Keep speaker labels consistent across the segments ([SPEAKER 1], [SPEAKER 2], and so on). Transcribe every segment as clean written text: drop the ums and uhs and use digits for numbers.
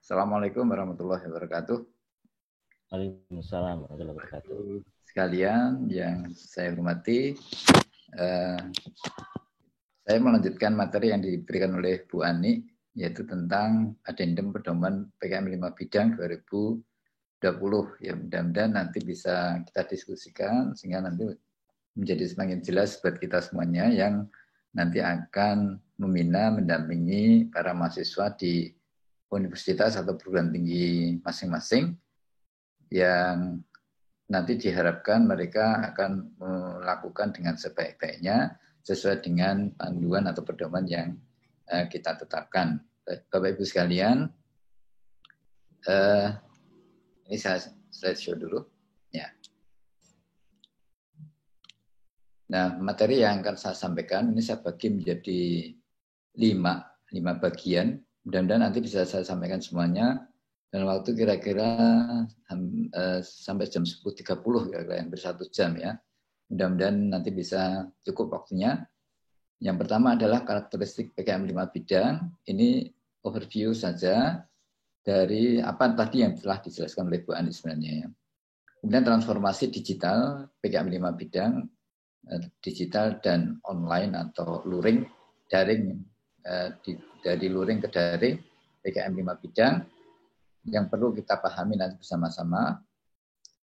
[SPEAKER 1] Assalamualaikum warahmatullahi wabarakatuh.
[SPEAKER 2] Waalaikumsalam warahmatullahi wabarakatuh.
[SPEAKER 1] Sekalian yang saya hormati, saya melanjutkan materi yang diberikan oleh Bu Ani, yaitu tentang adendum pedoman PKM 5 bidang 2020. Ya, mudah-mudahan nanti bisa kita diskusikan sehingga nanti menjadi semakin jelas buat kita semuanya yang nanti akan membina, mendampingi para mahasiswa di universitas atau perguruan tinggi masing-masing yang nanti diharapkan mereka akan melakukan dengan sebaik-baiknya sesuai dengan panduan atau pedoman yang kita tetapkan. Bapak Ibu sekalian, ini saya slideshow dulu. Ya. Nah, materi yang akan saya sampaikan ini saya bagi menjadi 5 bagian. Mudah-mudahan nanti bisa saya sampaikan semuanya dalam waktu kira-kira sampai jam 10.30 kira-kira, hampir 1 jam ya. Mudah-mudahan nanti bisa cukup waktunya. Yang pertama adalah karakteristik PKM 5 bidang. Ini overview saja dari apa tadi yang telah dijelaskan oleh Bu Ani sebenarnya ya. Kemudian transformasi digital PKM 5 bidang, digital dan online atau luring, daring, dari luring ke daring PKM 5 bidang yang perlu kita pahami nanti bersama-sama.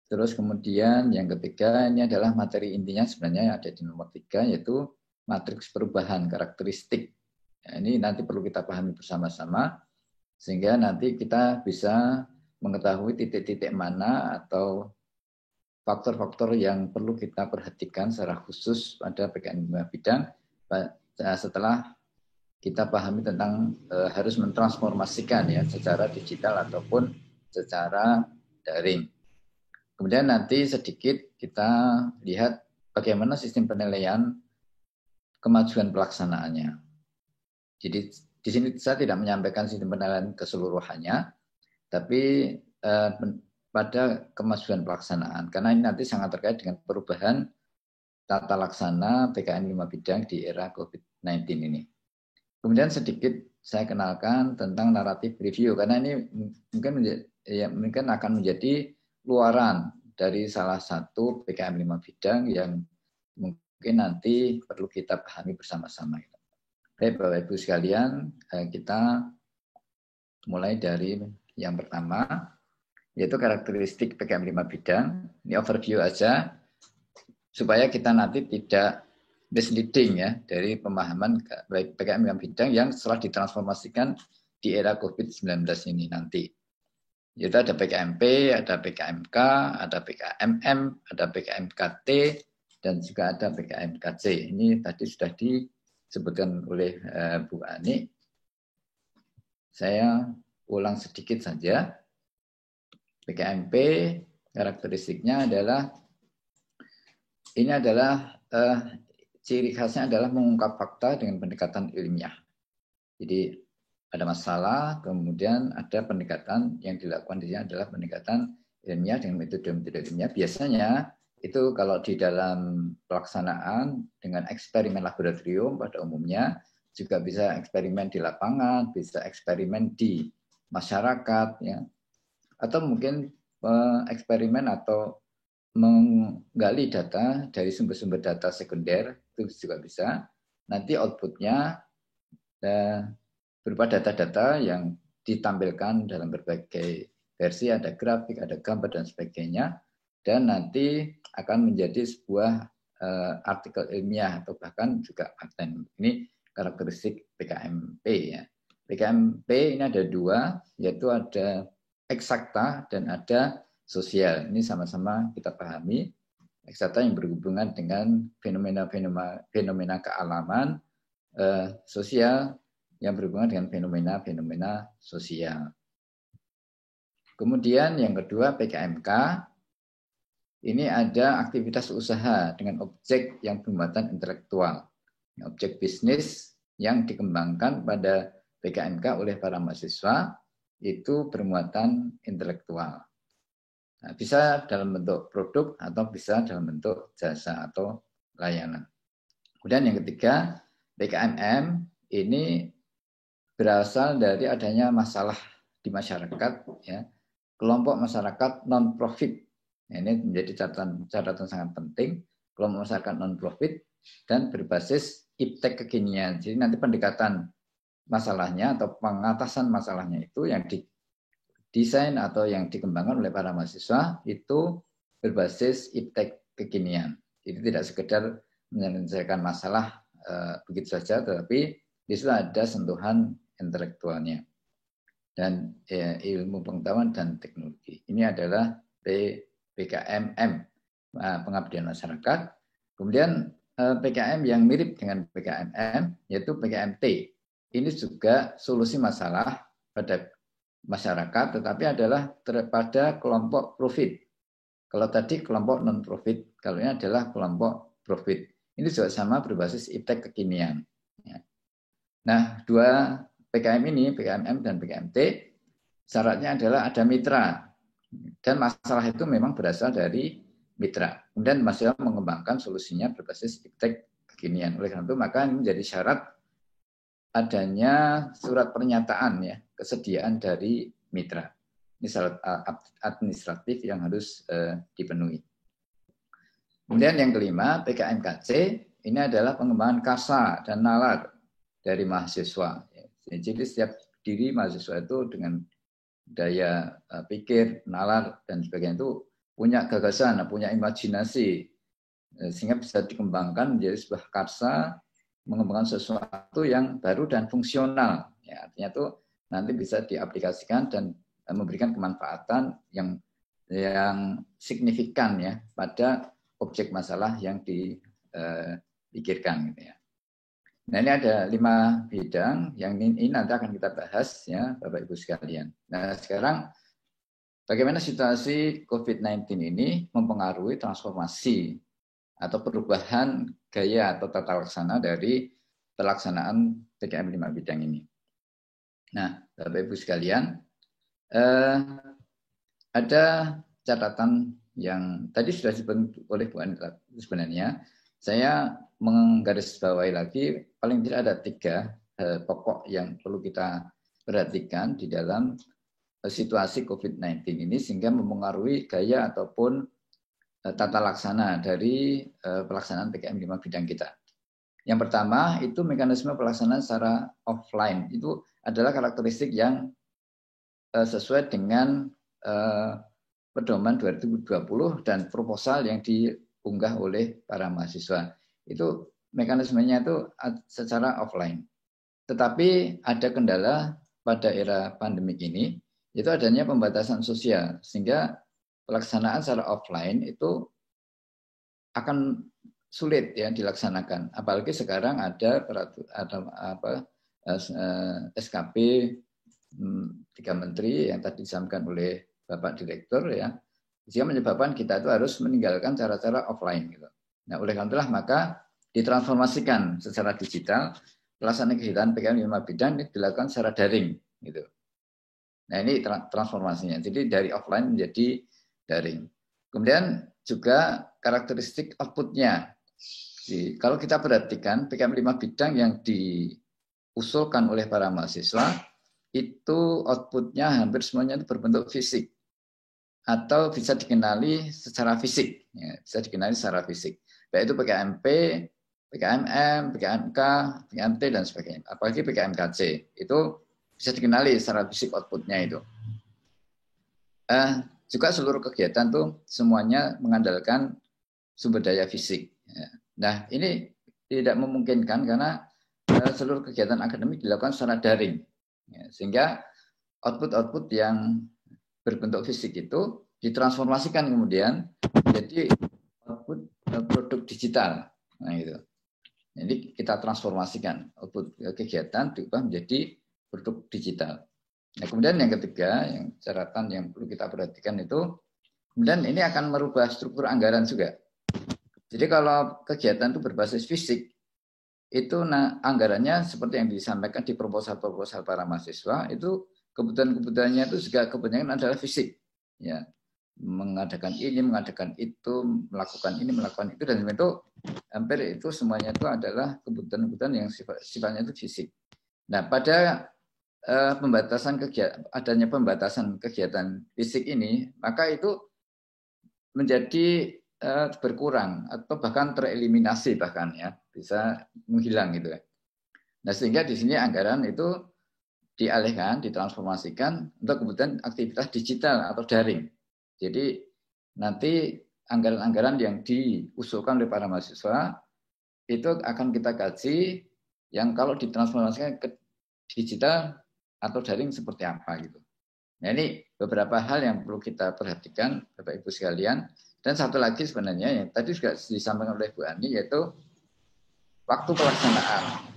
[SPEAKER 1] Terus kemudian yang ketiga ini adalah materi intinya sebenarnya yang ada di nomor 3 yaitu matriks perubahan karakteristik. Nah, ini nanti perlu kita pahami bersama-sama sehingga nanti kita bisa mengetahui titik-titik mana atau faktor-faktor yang perlu kita perhatikan secara khusus pada PKM 5 bidang setelah kita pahami tentang harus mentransformasikan ya secara digital ataupun secara daring. Kemudian nanti sedikit kita lihat bagaimana sistem penilaian kemajuan pelaksanaannya. Jadi di sini saya tidak menyampaikan sistem penilaian keseluruhannya, tapi pada kemajuan pelaksanaan. Karena ini nanti sangat terkait dengan perubahan tata laksana PKM 5 bidang di era COVID-19 ini. Kemudian sedikit saya kenalkan tentang naratif review, karena ini mungkin akan menjadi luaran dari salah satu PKM 5 bidang yang mungkin nanti perlu kita pahami bersama-sama. Baik Bapak Ibu sekalian, kita mulai dari yang pertama, yaitu karakteristik PKM 5 bidang. Ini overview aja, supaya kita nanti tidak misleading ya dari pemahaman PKM 5 bidang yang setelah ditransformasikan di era COVID-19 ini nanti. Yaitu ada PKMP, ada PKMK, ada PKMM, ada PKMKT, dan juga ada PKMKC. Ini tadi sudah disebutkan oleh Bu Ani. Saya ulang sedikit saja. PKMP karakteristiknya adalah ciri khasnya adalah mengungkap fakta dengan pendekatan ilmiah. Jadi ada masalah, kemudian ada pendekatan yang dilakukan di sini adalah pendekatan ilmiah dengan metode-metode ilmiah. Biasanya itu kalau di dalam pelaksanaan dengan eksperimen laboratorium pada umumnya, juga bisa eksperimen di lapangan, bisa eksperimen di masyarakat, ya, atau mungkin eksperimen atau menggali data dari sumber-sumber data sekunder, itu juga bisa. Nanti outputnya berupa data-data yang ditampilkan dalam berbagai versi, ada grafik, ada gambar, dan sebagainya. Dan nanti akan menjadi sebuah artikel ilmiah atau bahkan juga paten. Ini karakteristik PKMP ya. PKMP ini ada 2, yaitu ada eksakta dan ada sosial. Ini sama-sama kita pahami. Eksakta yang berhubungan dengan fenomena kealaman, sosial yang berhubungan dengan fenomena sosial. Kemudian yang kedua PKMK, ini ada aktivitas usaha dengan objek yang bermuatan intelektual, objek bisnis yang dikembangkan pada PKMK oleh para mahasiswa itu bermuatan intelektual. Nah, bisa dalam bentuk produk atau bisa dalam bentuk jasa atau layanan. Kemudian yang ketiga, PKMM ini berasal dari adanya masalah di masyarakat, ya, kelompok masyarakat non-profit. Ini menjadi catatan sangat penting, kelompok masyarakat non-profit dan berbasis iptek kekinian. Jadi nanti pendekatan masalahnya atau pengatasan masalahnya itu yang didesain atau yang dikembangkan oleh para mahasiswa itu berbasis iptek kekinian. Jadi tidak sekedar menyelesaikan masalah begitu saja, tetapi di situ ada sentuhan intelektualnya dan ilmu pengetahuan dan teknologi. Ini adalah PKMM, pengabdian masyarakat. Kemudian PKM yang mirip dengan PKMM yaitu PKMT. Ini juga solusi masalah pada masyarakat, tetapi adalah pada kelompok profit. Kalau tadi kelompok non-profit, kalau ini adalah kelompok profit. Ini juga sama berbasis iptek kekinian. Nah, dua PKM ini, PKMM dan PKMT, syaratnya adalah ada mitra. Dan masalah itu memang berasal dari mitra. Kemudian mahasiswa mengembangkan solusinya berbasis iptek kekinian. Oleh karena itu, maka ini menjadi syarat adanya surat pernyataan, ya, kesediaan dari mitra. Ini syarat administratif yang harus dipenuhi. Kemudian yang kelima, PKMKC, ini adalah pengembangan kasa dan nalar dari mahasiswa. Jadi setiap diri mahasiswa itu dengan daya pikir, nalar, dan sebagainya itu punya gagasan, punya imajinasi, sehingga bisa dikembangkan menjadi sebuah karsa, mengembangkan sesuatu yang baru dan fungsional. Ya, artinya itu nanti bisa diaplikasikan dan memberikan kemanfaatan yang signifikan, ya, pada objek masalah yang dipikirkan, gitu ya. Nah, ini ada 5 bidang yang ini nanti akan kita bahas, ya, Bapak Ibu sekalian. Nah, sekarang bagaimana situasi COVID-19 ini mempengaruhi transformasi atau perubahan gaya atau tata laksana dari pelaksanaan PKM 5 bidang ini. Nah, Bapak Ibu sekalian, ada catatan yang tadi sudah disebut oleh Bu Anita. Sebenarnya saya menggarisbawahi lagi, paling tidak ada 3 pokok yang perlu kita perhatikan di dalam situasi COVID-19 ini sehingga mempengaruhi gaya ataupun tata laksana dari pelaksanaan PKM 5 bidang kita. Yang pertama itu mekanisme pelaksanaan secara offline. Itu adalah karakteristik yang sesuai dengan pedoman 2020 dan proposal yang diunggah oleh para mahasiswa. Itu mekanismenya itu secara offline. Tetapi ada kendala pada era pandemik ini, itu adanya pembatasan sosial, sehingga pelaksanaan secara offline itu akan sulit, ya, dilaksanakan. Apalagi sekarang ada SKP 3 menteri yang tadi disampaikan oleh Bapak Direktur, ya, sehingga menyebabkan kita itu harus meninggalkan cara-cara offline, gitu. Nah, oleh karena itulah maka ditransformasikan secara digital, pelaksanaan kegiatan PKM 5 bidang ini dilakukan secara daring, gitu. Nah, ini transformasinya. Jadi dari offline menjadi daring. Kemudian juga karakteristik output-nya. Jadi, kalau kita perhatikan PKM 5 bidang yang diusulkan oleh para mahasiswa, itu output-nya hampir semuanya itu berbentuk fisik. Atau bisa dikenali secara fisik. Ya, bisa dikenali secara fisik. Baik itu PKMP, PKMM, PKMK, PKMT, dan sebagainya. Apalagi PKMKC. Itu bisa dikenali secara fisik output-nya itu. Juga seluruh kegiatan tuh semuanya mengandalkan sumber daya fisik. Nah, ini tidak memungkinkan karena seluruh kegiatan akademik dilakukan secara daring. Sehingga output-output yang berbentuk fisik itu ditransformasikan kemudian menjadi output produk digital. Nah, itu. Jadi kita transformasikan output kegiatan diubah menjadi produk digital. Nah, kemudian yang ketiga, yang catatan yang perlu kita perhatikan itu, kemudian ini akan merubah struktur anggaran juga. Jadi kalau kegiatan itu berbasis fisik, itu anggarannya seperti yang disampaikan di proposal-proposal para mahasiswa, itu kebutuhan-kebutuhannya itu juga kebanyakan adalah fisik. Ya, mengadakan ini, mengadakan itu, melakukan ini, melakukan itu, dan itu hampir itu semuanya itu adalah kebutuhan-kebutuhan yang sifatnya itu fisik. Nah, pada adanya pembatasan kegiatan fisik ini, maka itu menjadi berkurang atau bahkan tereliminasi bahkan ya, bisa menghilang gitu ya. Nah, sehingga di sini anggaran itu dialihkan, ditransformasikan untuk kemudian aktivitas digital atau daring. Jadi nanti anggaran-anggaran yang diusulkan oleh para mahasiswa itu akan kita kaji yang kalau ditransformasikan ke digital atau daring seperti apa gitu. Nah, ini beberapa hal yang perlu kita perhatikan Bapak Ibu sekalian. Dan satu lagi sebenarnya yang tadi juga disampaikan oleh Bu Ani, yaitu waktu pelaksanaan.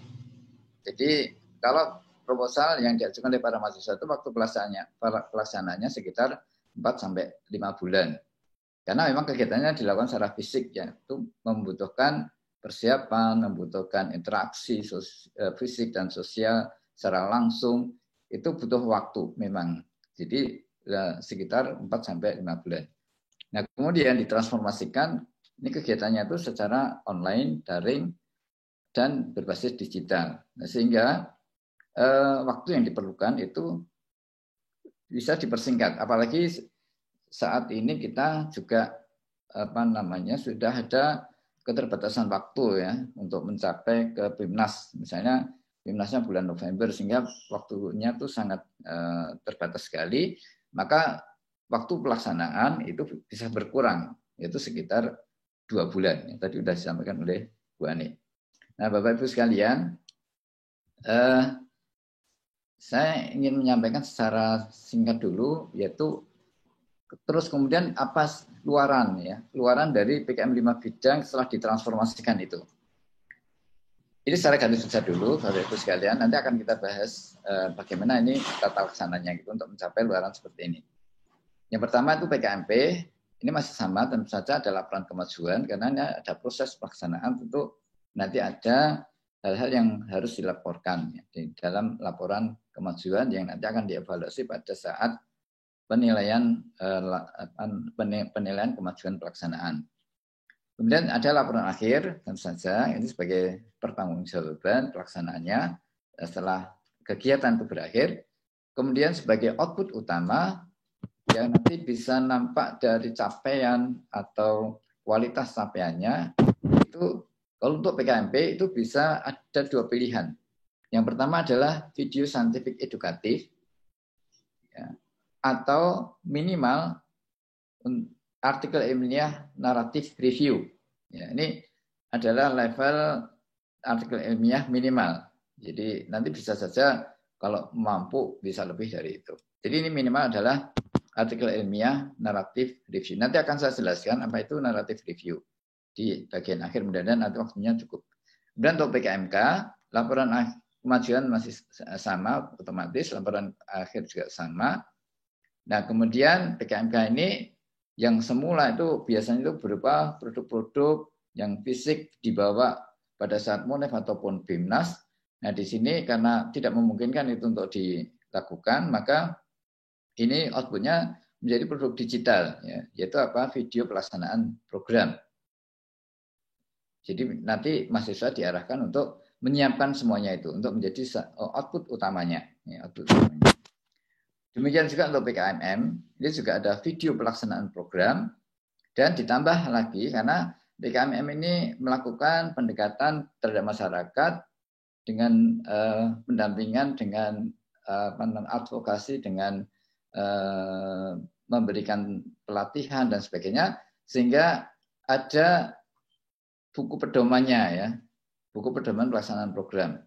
[SPEAKER 1] Jadi kalau proposal yang diajukan oleh para mahasiswa itu waktu pelaksanaannya sekitar 4-5 bulan. Karena memang kegiatannya dilakukan secara fisik, ya, itu membutuhkan persiapan, membutuhkan interaksi fisik dan sosial secara langsung, itu butuh waktu memang. Jadi sekitar 4-5 bulan. Nah, kemudian ditransformasikan, ini kegiatannya itu secara online, daring, dan berbasis digital. Nah, sehingga waktu yang diperlukan itu bisa dipersingkat. Apalagi saat ini kita juga sudah ada keterbatasan waktu ya untuk mencapai ke PIMNAS. Misalnya PIMNASnya bulan November, sehingga waktunya itu sangat terbatas sekali. Maka waktu pelaksanaan itu bisa berkurang, yaitu sekitar 2 bulan. Yang tadi sudah disampaikan oleh Bu Ani. Nah, Bapak Ibu sekalian, saya ingin menyampaikan secara singkat dulu, yaitu terus kemudian apa luaran dari PKM 5 bidang setelah ditransformasikan itu. Ini secara garis besar dulu, Bapak Ibu sekalian. Nanti akan kita bahas bagaimana ini tata laksananya gitu untuk mencapai luaran seperti ini. Yang pertama itu PKMP, ini masih sama, tentu saja ada laporan kemajuan, karena ada proses pelaksanaan, tentu nanti ada hal-hal yang harus dilaporkan ya, di dalam laporan kemajuan yang nanti akan dievaluasi pada saat penilaian kemajuan pelaksanaan. Kemudian ada laporan akhir, tentu saja ini sebagai pertanggungjawaban pelaksanaannya setelah kegiatan itu berakhir. Kemudian sebagai output utama yang nanti bisa nampak dari capaian atau kualitas capaiannya itu, kalau untuk PKMP itu bisa ada 2 pilihan. Yang pertama adalah video saintifik edukatif, ya, atau minimal artikel ilmiah naratif review. Ya, ini adalah level artikel ilmiah minimal. Jadi nanti bisa saja kalau mampu bisa lebih dari itu. Jadi ini minimal adalah artikel ilmiah naratif review. Nanti akan saya jelaskan apa itu naratif review di bagian akhir, mudah-mudahan nanti waktunya cukup. Dan untuk PKMK, laporan kemajuan masih sama, otomatis laporan akhir juga sama. Nah, kemudian PKMK ini yang semula itu biasanya itu berupa produk-produk yang fisik dibawa pada saat MUNEF ataupun BIMNAS. Nah, di sini karena tidak memungkinkan itu untuk dilakukan, maka ini outputnya menjadi produk digital, ya, yaitu apa? Video pelaksanaan program. Jadi nanti mahasiswa diarahkan untuk menyiapkan semuanya itu untuk menjadi output utamanya. Ya, output utamanya. Demikian juga untuk PKMM, ini juga ada video pelaksanaan program, dan ditambah lagi karena PKMM ini melakukan pendekatan terhadap masyarakat dengan pendampingan, dengan advokasi, dengan memberikan pelatihan dan sebagainya, sehingga ada buku pedomannya ya, buku pedoman pelaksanaan program.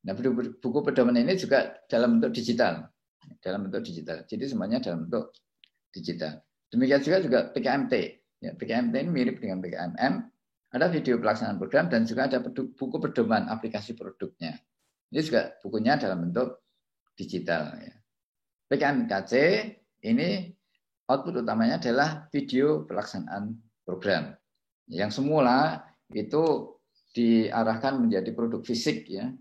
[SPEAKER 1] Nah, buku pedoman ini juga dalam bentuk digital, Jadi semuanya dalam bentuk digital. Demikian juga PKMT. Ya, PKMT ini mirip dengan PKMM. Ada video pelaksanaan program dan juga ada buku pedoman aplikasi produknya. Ini juga bukunya dalam bentuk digital. Ya. PKMKC ini output utamanya adalah video pelaksanaan program. Yang semula itu diarahkan menjadi produk fisik ya.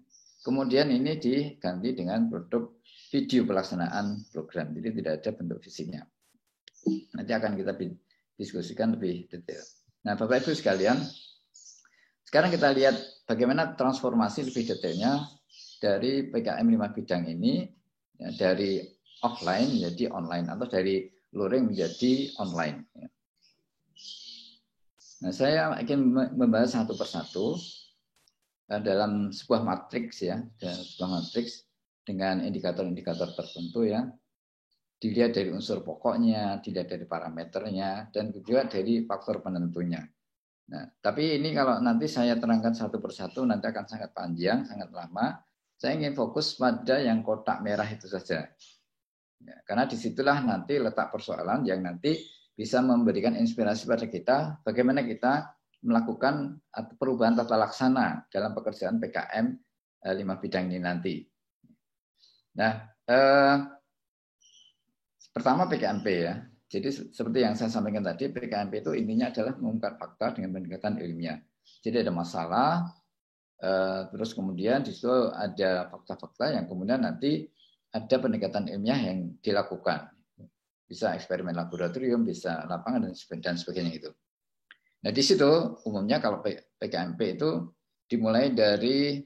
[SPEAKER 1] Kemudian ini diganti dengan produk video pelaksanaan program. Jadi tidak ada bentuk fisiknya. Nanti akan kita diskusikan lebih detail. Nah, Bapak Ibu sekalian, sekarang kita lihat bagaimana transformasi lebih detailnya dari PKM 5 bidang ini ya, dari offline menjadi online atau dari luring menjadi online. Nah, saya ingin membahas satu persatu dalam sebuah matriks ya, dalam sebuah matriks dengan indikator-indikator tertentu ya, dilihat dari unsur pokoknya, dilihat dari parameternya, dan juga dari faktor penentunya. Nah, tapi ini kalau nanti saya terangkan satu persatu nanti akan sangat panjang, sangat lama. Saya ingin fokus pada yang kotak merah itu saja. Ya, karena disitulah nanti letak persoalan yang nanti bisa memberikan inspirasi pada kita bagaimana kita melakukan perubahan tata laksana dalam pekerjaan PKM 5 bidang ini nanti. Nah, pertama PKMP ya. Jadi seperti yang saya sampaikan tadi, PKMP itu intinya adalah mengungkap fakta dengan pendekatan ilmiah. Jadi ada masalah, terus kemudian di situ ada fakta-fakta yang kemudian nanti ada pendekatan ilmiah yang dilakukan. Bisa eksperimen laboratorium, bisa lapangan, dan sebagainya itu. Nah, di situ umumnya kalau PKMP itu dimulai dari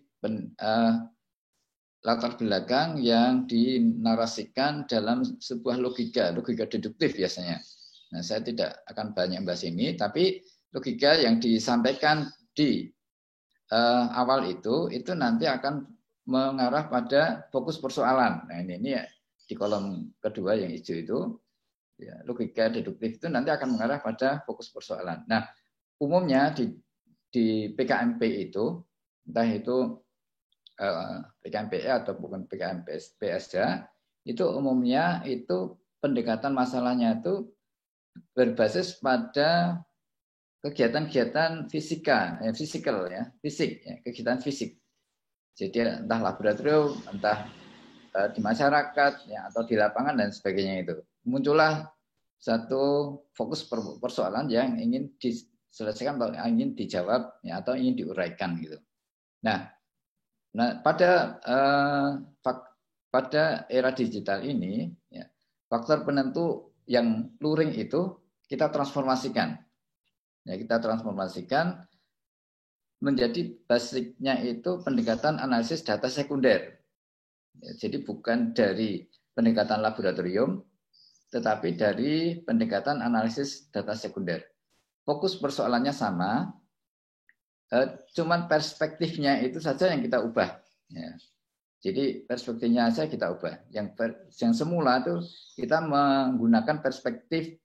[SPEAKER 1] latar belakang yang dinarasikan dalam sebuah logika deduktif biasanya. Nah, saya tidak akan banyak bahas ini, tapi logika yang disampaikan di awal itu nanti akan mengarah pada fokus persoalan. Nah, ini ya, di kolom kedua yang hijau itu, ya, logika deduktif itu nanti akan mengarah pada fokus persoalan. Nah, umumnya di PKMP itu, entah itu PKMPE atau bukan PKMPSJ, itu umumnya itu pendekatan masalahnya itu berbasis pada kegiatan-kegiatan fisik ya, kegiatan fisik. Jadi entah laboratorium, entah di masyarakat, ya, atau di lapangan dan sebagainya itu. Muncullah satu fokus persoalan yang ingin diselesaikan atau ingin dijawab, ya, atau ingin diuraikan gitu. Nah, pada era digital ini, ya, faktor penentu yang luring itu kita transformasikan. Ya, kita transformasikan menjadi basicnya itu pendekatan analisis data sekunder. Ya, jadi bukan dari pendekatan laboratorium, tetapi dari pendekatan analisis data sekunder. Fokus persoalannya sama, cuman perspektifnya itu saja yang kita ubah. Ya. Jadi perspektifnya saja kita ubah. Yang semula itu kita menggunakan perspektif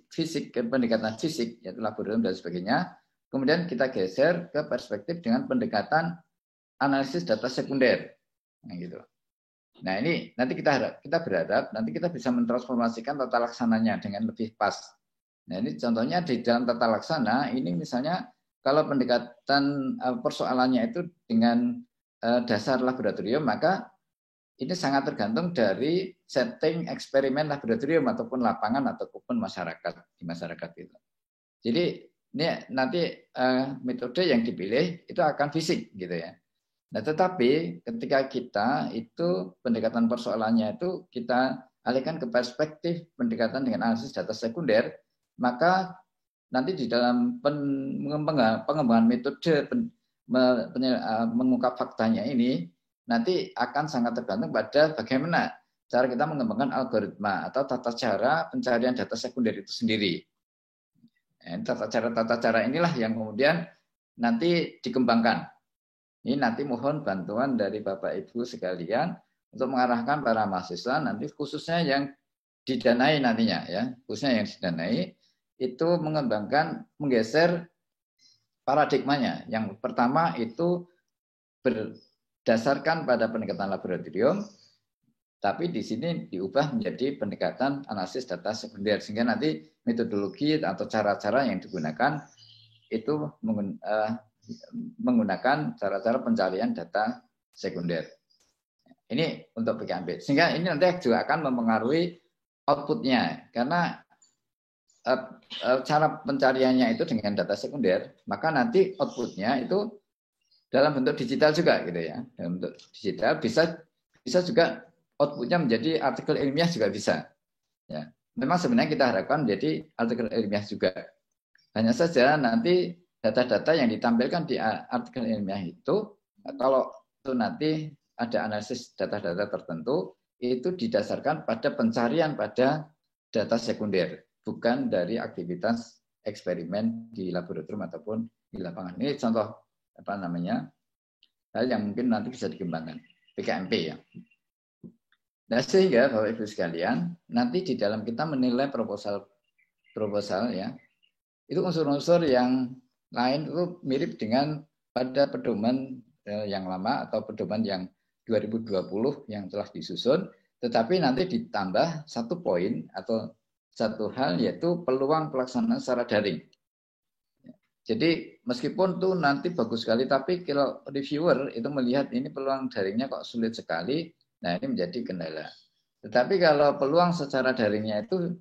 [SPEAKER 1] fisik pendekatan fisik, yaitu laboratorium dan sebagainya. Kemudian kita geser ke perspektif dengan pendekatan analisis data sekunder. Nah, gitu. Nah, ini nanti kita berharap nanti kita bisa mentransformasikan tata laksananya dengan lebih pas. Nah, ini contohnya di dalam tata laksana, ini misalnya kalau pendekatan persoalannya itu dengan dasar laboratorium, maka ini sangat tergantung dari setting eksperimen laboratorium ataupun lapangan ataupun masyarakat di masyarakat itu. Jadi ini nanti metode yang dipilih itu akan fisik gitu ya. Nah, tetapi ketika kita itu pendekatan persoalannya itu kita alihkan ke perspektif pendekatan dengan analisis data sekunder, maka nanti di dalam pengembangan metode mengungkap faktanya ini nanti akan sangat tergantung pada bagaimana cara kita mengembangkan algoritma atau tata cara pencarian data sekunder itu sendiri. Tata cara inilah yang kemudian nanti dikembangkan. Ini nanti mohon bantuan dari Bapak Ibu sekalian untuk mengarahkan para mahasiswa nanti khususnya yang didanai nantinya ya, khususnya yang didanai itu menggeser paradigmanya. Yang pertama itu berdasarkan pada pendekatan laboratorium, tapi di sini diubah menjadi pendekatan analisis data sekunder sehingga nanti metodologi atau cara-cara yang digunakan itu menggunakan cara-cara pencarian data sekunder. Ini untuk PKMP. Sehingga ini nanti juga akan mempengaruhi outputnya karena cara pencariannya itu dengan data sekunder, maka nanti outputnya itu dalam bentuk digital juga gitu ya. Dalam bentuk digital bisa juga outputnya menjadi artikel ilmiah juga bisa. Ya, memang sebenarnya kita harapkan menjadi artikel ilmiah juga. Hanya saja nanti data-data yang ditampilkan di artikel ilmiah itu, kalau itu nanti ada analisis data-data tertentu, itu didasarkan pada pencarian pada data sekunder, bukan dari aktivitas eksperimen di laboratorium ataupun di lapangan. Ini contoh hal yang mungkin nanti bisa dikembangkan, PKMP ya. Nah, sehingga Bapak Ibu sekalian, nanti di dalam kita menilai proposal ya, itu unsur-unsur yang lain itu mirip dengan pada pedoman yang lama atau pedoman yang 2020 yang telah disusun, tetapi nanti ditambah satu poin atau satu hal, yaitu peluang pelaksanaan secara daring. Jadi meskipun tuh nanti bagus sekali, tapi kalau reviewer itu melihat ini peluang daringnya kok sulit sekali, nah ini menjadi kendala. Tetapi kalau peluang secara daringnya itu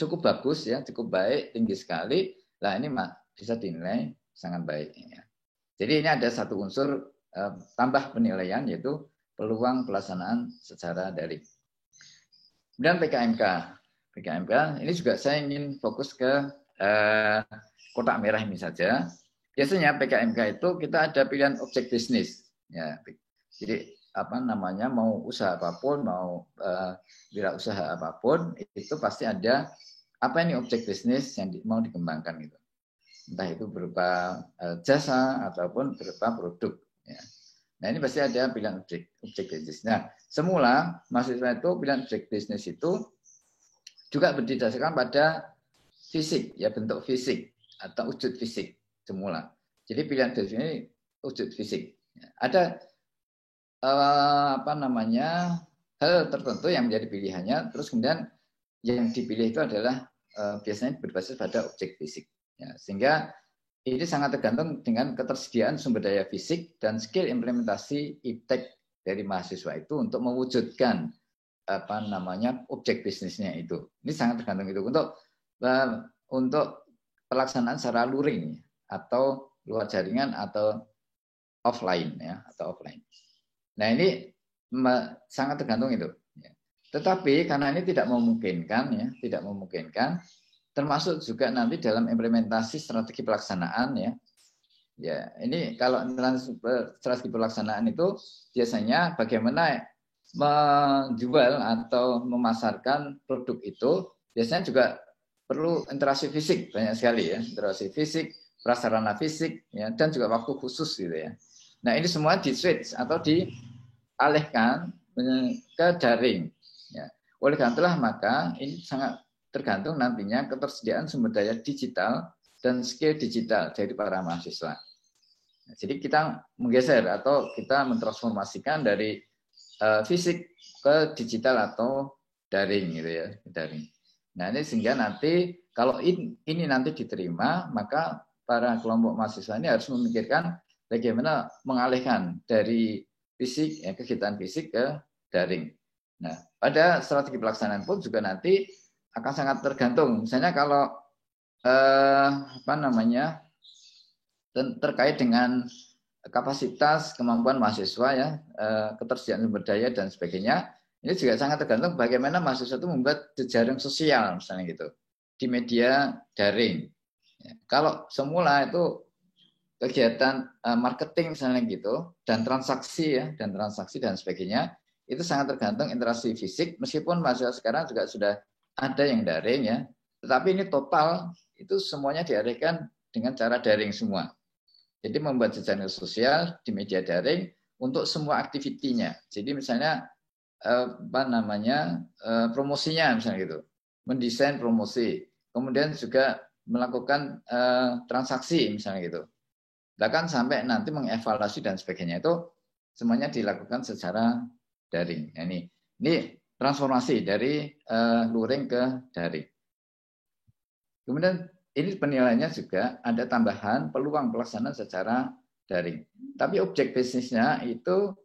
[SPEAKER 1] cukup bagus ya, cukup baik, tinggi sekali, nah ini bisa dinilai sangat baik. Ya. Jadi ini ada satu unsur tambah penilaian, yaitu peluang pelaksanaan secara daring. Kemudian PKMK ini juga saya ingin fokus ke kotak merah ini saja. Biasanya PKMK itu kita ada pilihan objek bisnis. Ya, jadi mau usaha apapun, mau wirausaha apapun, itu pasti ada apa ini objek bisnis yang mau dikembangkan gitu. Entah itu berupa jasa ataupun berupa produk. Ya. Nah ini pasti ada pilihan objek bisnis. Nah semula mahasiswa itu pilihan objek bisnis itu juga berdasarkan pada fisik, ya bentuk fisik atau wujud fisik semula. Jadi pilihan bisnis ini wujud fisik. Ada hal tertentu yang menjadi pilihannya, terus kemudian yang dipilih itu adalah biasanya berbasis pada objek fisik. Ya, sehingga ini sangat tergantung dengan ketersediaan sumber daya fisik dan skill implementasi iptek dari mahasiswa itu untuk mewujudkan objek bisnisnya itu. Ini sangat tergantung itu untuk pelaksanaan secara luring atau luar jaringan atau offline ya, atau offline. Nah ini sangat tergantung itu. Tetapi karena ini tidak memungkinkan, termasuk juga nanti dalam implementasi strategi pelaksanaan ya ini kalau strategi pelaksanaan itu biasanya bagaimana menjual atau memasarkan produk itu biasanya juga perlu interaksi fisik banyak sekali ya, interaksi fisik, prasarana fisik ya, dan juga waktu khusus gitu ya. Nah ini semua di switch atau dialihkan ke daring ya. Oleh karena itulah maka ini sangat tergantung nantinya ketersediaan sumber daya digital dan skill digital dari para mahasiswa. Nah, jadi kita menggeser atau kita mentransformasikan dari fisik ke digital atau daring gitu ya, daring. Nah ini sehingga nanti kalau ini nanti diterima, maka para kelompok mahasiswa ini harus memikirkan bagaimana mengalihkan dari fisik kegiatan fisik ke daring. Nah pada strategi pelaksanaan pun juga nanti akan sangat tergantung. Misalnya kalau terkait dengan kapasitas kemampuan mahasiswa ya, ketersediaan sumber daya dan sebagainya, ini juga sangat tergantung bagaimana mahasiswa itu membuat jejaring sosial misalnya gitu di media daring. Ya, kalau semula itu kegiatan marketing misalnya gitu dan transaksi dan sebagainya, itu sangat tergantung interaksi fisik. Meskipun mahasiswa sekarang juga sudah ada yang daring ya, tetapi ini total itu semuanya diarahkan dengan cara daring semua. Jadi membuat jejaring sosial di media daring untuk semua aktivitinya. Jadi misalnya promosinya misalnya gitu, mendesain promosi, kemudian juga melakukan transaksi misalnya gitu. Bahkan sampai nanti mengevaluasi dan sebagainya itu semuanya dilakukan secara daring. Nah, ini transformasi dari luring ke daring. Kemudian ini penilaiannya juga ada tambahan peluang pelaksanaan secara daring. Tapi objek bisnisnya itu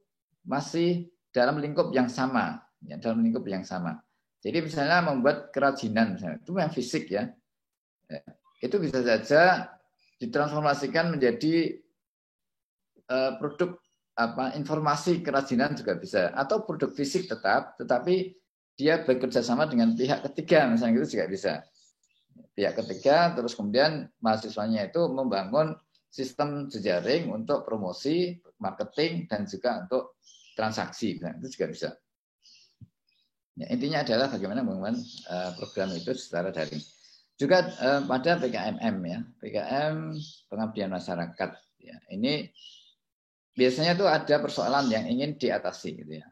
[SPEAKER 1] masih dalam lingkup yang sama, ya, dalam lingkup yang sama. Jadi misalnya membuat kerajinan, misalnya, itu yang fisik ya, itu bisa saja ditransformasikan menjadi produk informasi kerajinan juga bisa, atau produk fisik tetapi dia bekerja sama dengan pihak ketiga misalnya itu juga bisa. Pihak ketiga terus kemudian mahasiswanya itu membangun sistem jejaring untuk promosi, marketing dan juga untuk transaksi, nah, itu juga bisa. Ya, intinya adalah bagaimana mengembangkan program itu secara daring. Juga pada PKMM ya, PKM pengabdian masyarakat. Ya, ini biasanya tuh ada persoalan yang ingin diatasi gitu ya.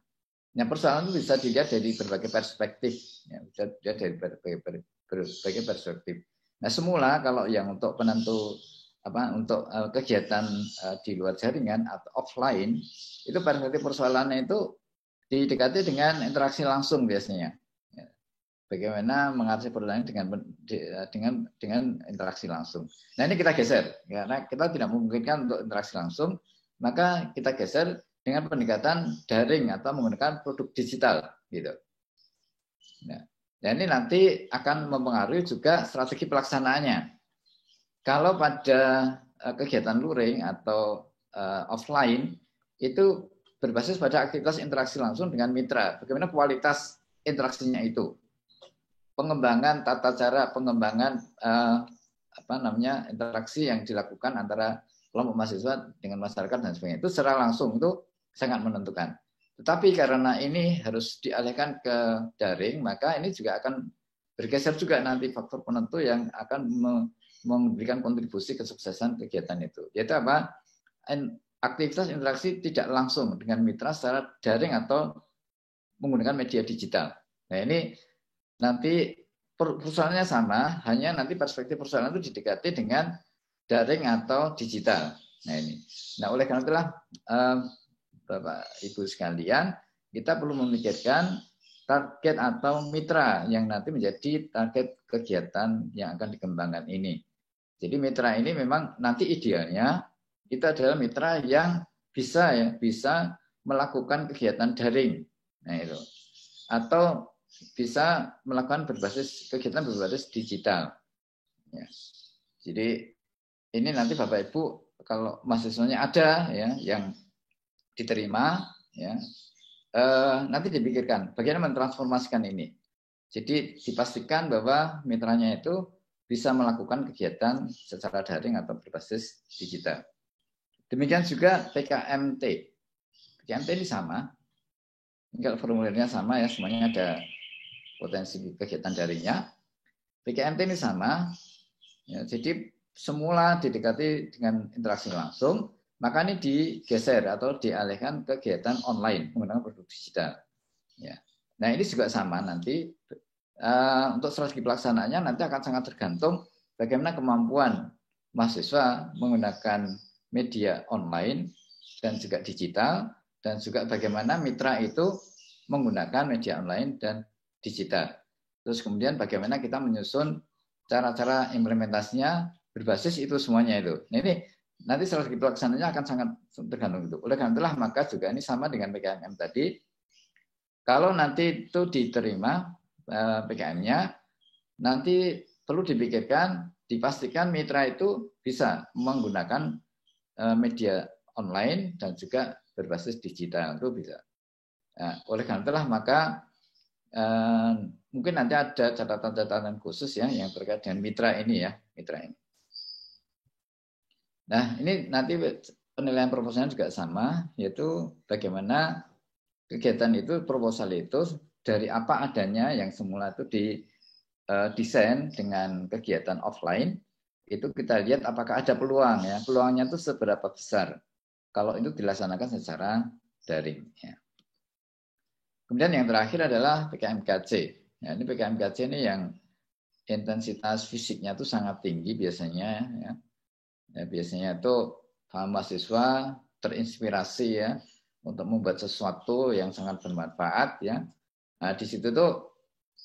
[SPEAKER 1] Nah, persoalan itu bisa dilihat dari berbagai perspektif, ya, bisa dilihat dari berbagai perspektif. Nah, semula kalau yang untuk penentu untuk kegiatan di luar jaringan atau offline, itu perspektif persoalannya itu didekati dengan interaksi langsung biasanya. Ya. Bagaimana mengatasi persoalan dengan interaksi langsung. Nah, ini kita geser karena kita tidak memungkinkan untuk interaksi langsung, maka kita geser dengan pendekatan daring atau menggunakan produk digital gitu. Nah, dan ini nanti akan mempengaruhi juga strategi pelaksanaannya. Kalau pada kegiatan luring atau offline itu berbasis pada aktivitas interaksi langsung dengan mitra. Bagaimana kualitas interaksinya itu? Pengembangan tata cara pengembangan interaksi yang dilakukan antara kelompok mahasiswa dengan masyarakat dan sebagainya itu secara langsung itu sangat menentukan. Tetapi karena ini harus dialihkan ke daring, maka ini juga akan bergeser juga nanti faktor penentu yang akan memberikan kontribusi kesuksesan kegiatan itu. Yaitu apa? Aktivitas interaksi tidak langsung dengan mitra secara daring atau menggunakan media digital. Nah, ini nanti persoalannya sama, hanya nanti perspektif persoalan itu didekati dengan daring atau digital. Nah, ini. Nah, oleh karena itulah Bapak Ibu sekalian, kita perlu memikirkan target atau mitra yang nanti menjadi target kegiatan yang akan dikembangkan ini. Jadi mitra ini memang nanti idealnya kita adalah mitra yang bisa melakukan kegiatan daring. Nah, itu. Atau bisa melakukan kegiatan berbasis digital. Ya. Jadi ini nanti Bapak Ibu kalau mahasiswanya ada ya yang diterima ya nanti dipikirkan bagaimana mentransformasikan ini. Jadi dipastikan bahwa mitranya itu bisa melakukan kegiatan secara daring atau berbasis digital. Demikian juga PKMT. PKMT ini sama. Kalau formulirnya sama ya, semuanya ada potensi kegiatan daringnya. PKMT ini sama. Ya, jadi semula didekati dengan interaksi langsung, maka ini digeser atau dialihkan ke kegiatan online menggunakan produk digital. Ya. Nah, ini juga sama nanti untuk strategi pelaksanaannya nanti akan sangat tergantung bagaimana kemampuan mahasiswa menggunakan media online dan juga digital, dan juga bagaimana mitra itu menggunakan media online dan digital. Terus kemudian bagaimana kita menyusun cara-cara implementasinya berbasis itu semuanya itu. Nah, ini nanti strategi pelaksanaannya akan sangat tergantung itu. Oleh karena itulah maka juga ini sama dengan PKMM tadi. Kalau nanti itu diterima PKM-nya, nanti perlu dipikirkan, dipastikan mitra itu bisa menggunakan media online dan juga berbasis digital itu bisa. Nah, oleh karena itulah maka mungkin nanti ada catatan-catatan khusus ya yang terkait dengan mitra ini ya, mitra ini. Nah, ini nanti penilaian proposalnya juga sama, yaitu bagaimana kegiatan itu, proposal itu dari apa adanya yang semula itu didesain dengan kegiatan offline, itu kita lihat apakah ada peluang ya, peluangnya itu seberapa besar kalau itu dilaksanakan secara daring. Ya. Kemudian yang terakhir adalah PKMKC. Ya, ini PKMKC ini yang intensitas fisiknya itu sangat tinggi biasanya. Ya. Ya, biasanya itu mahasiswa terinspirasi ya untuk membuat sesuatu yang sangat bermanfaat ya. Nah, di situ tuh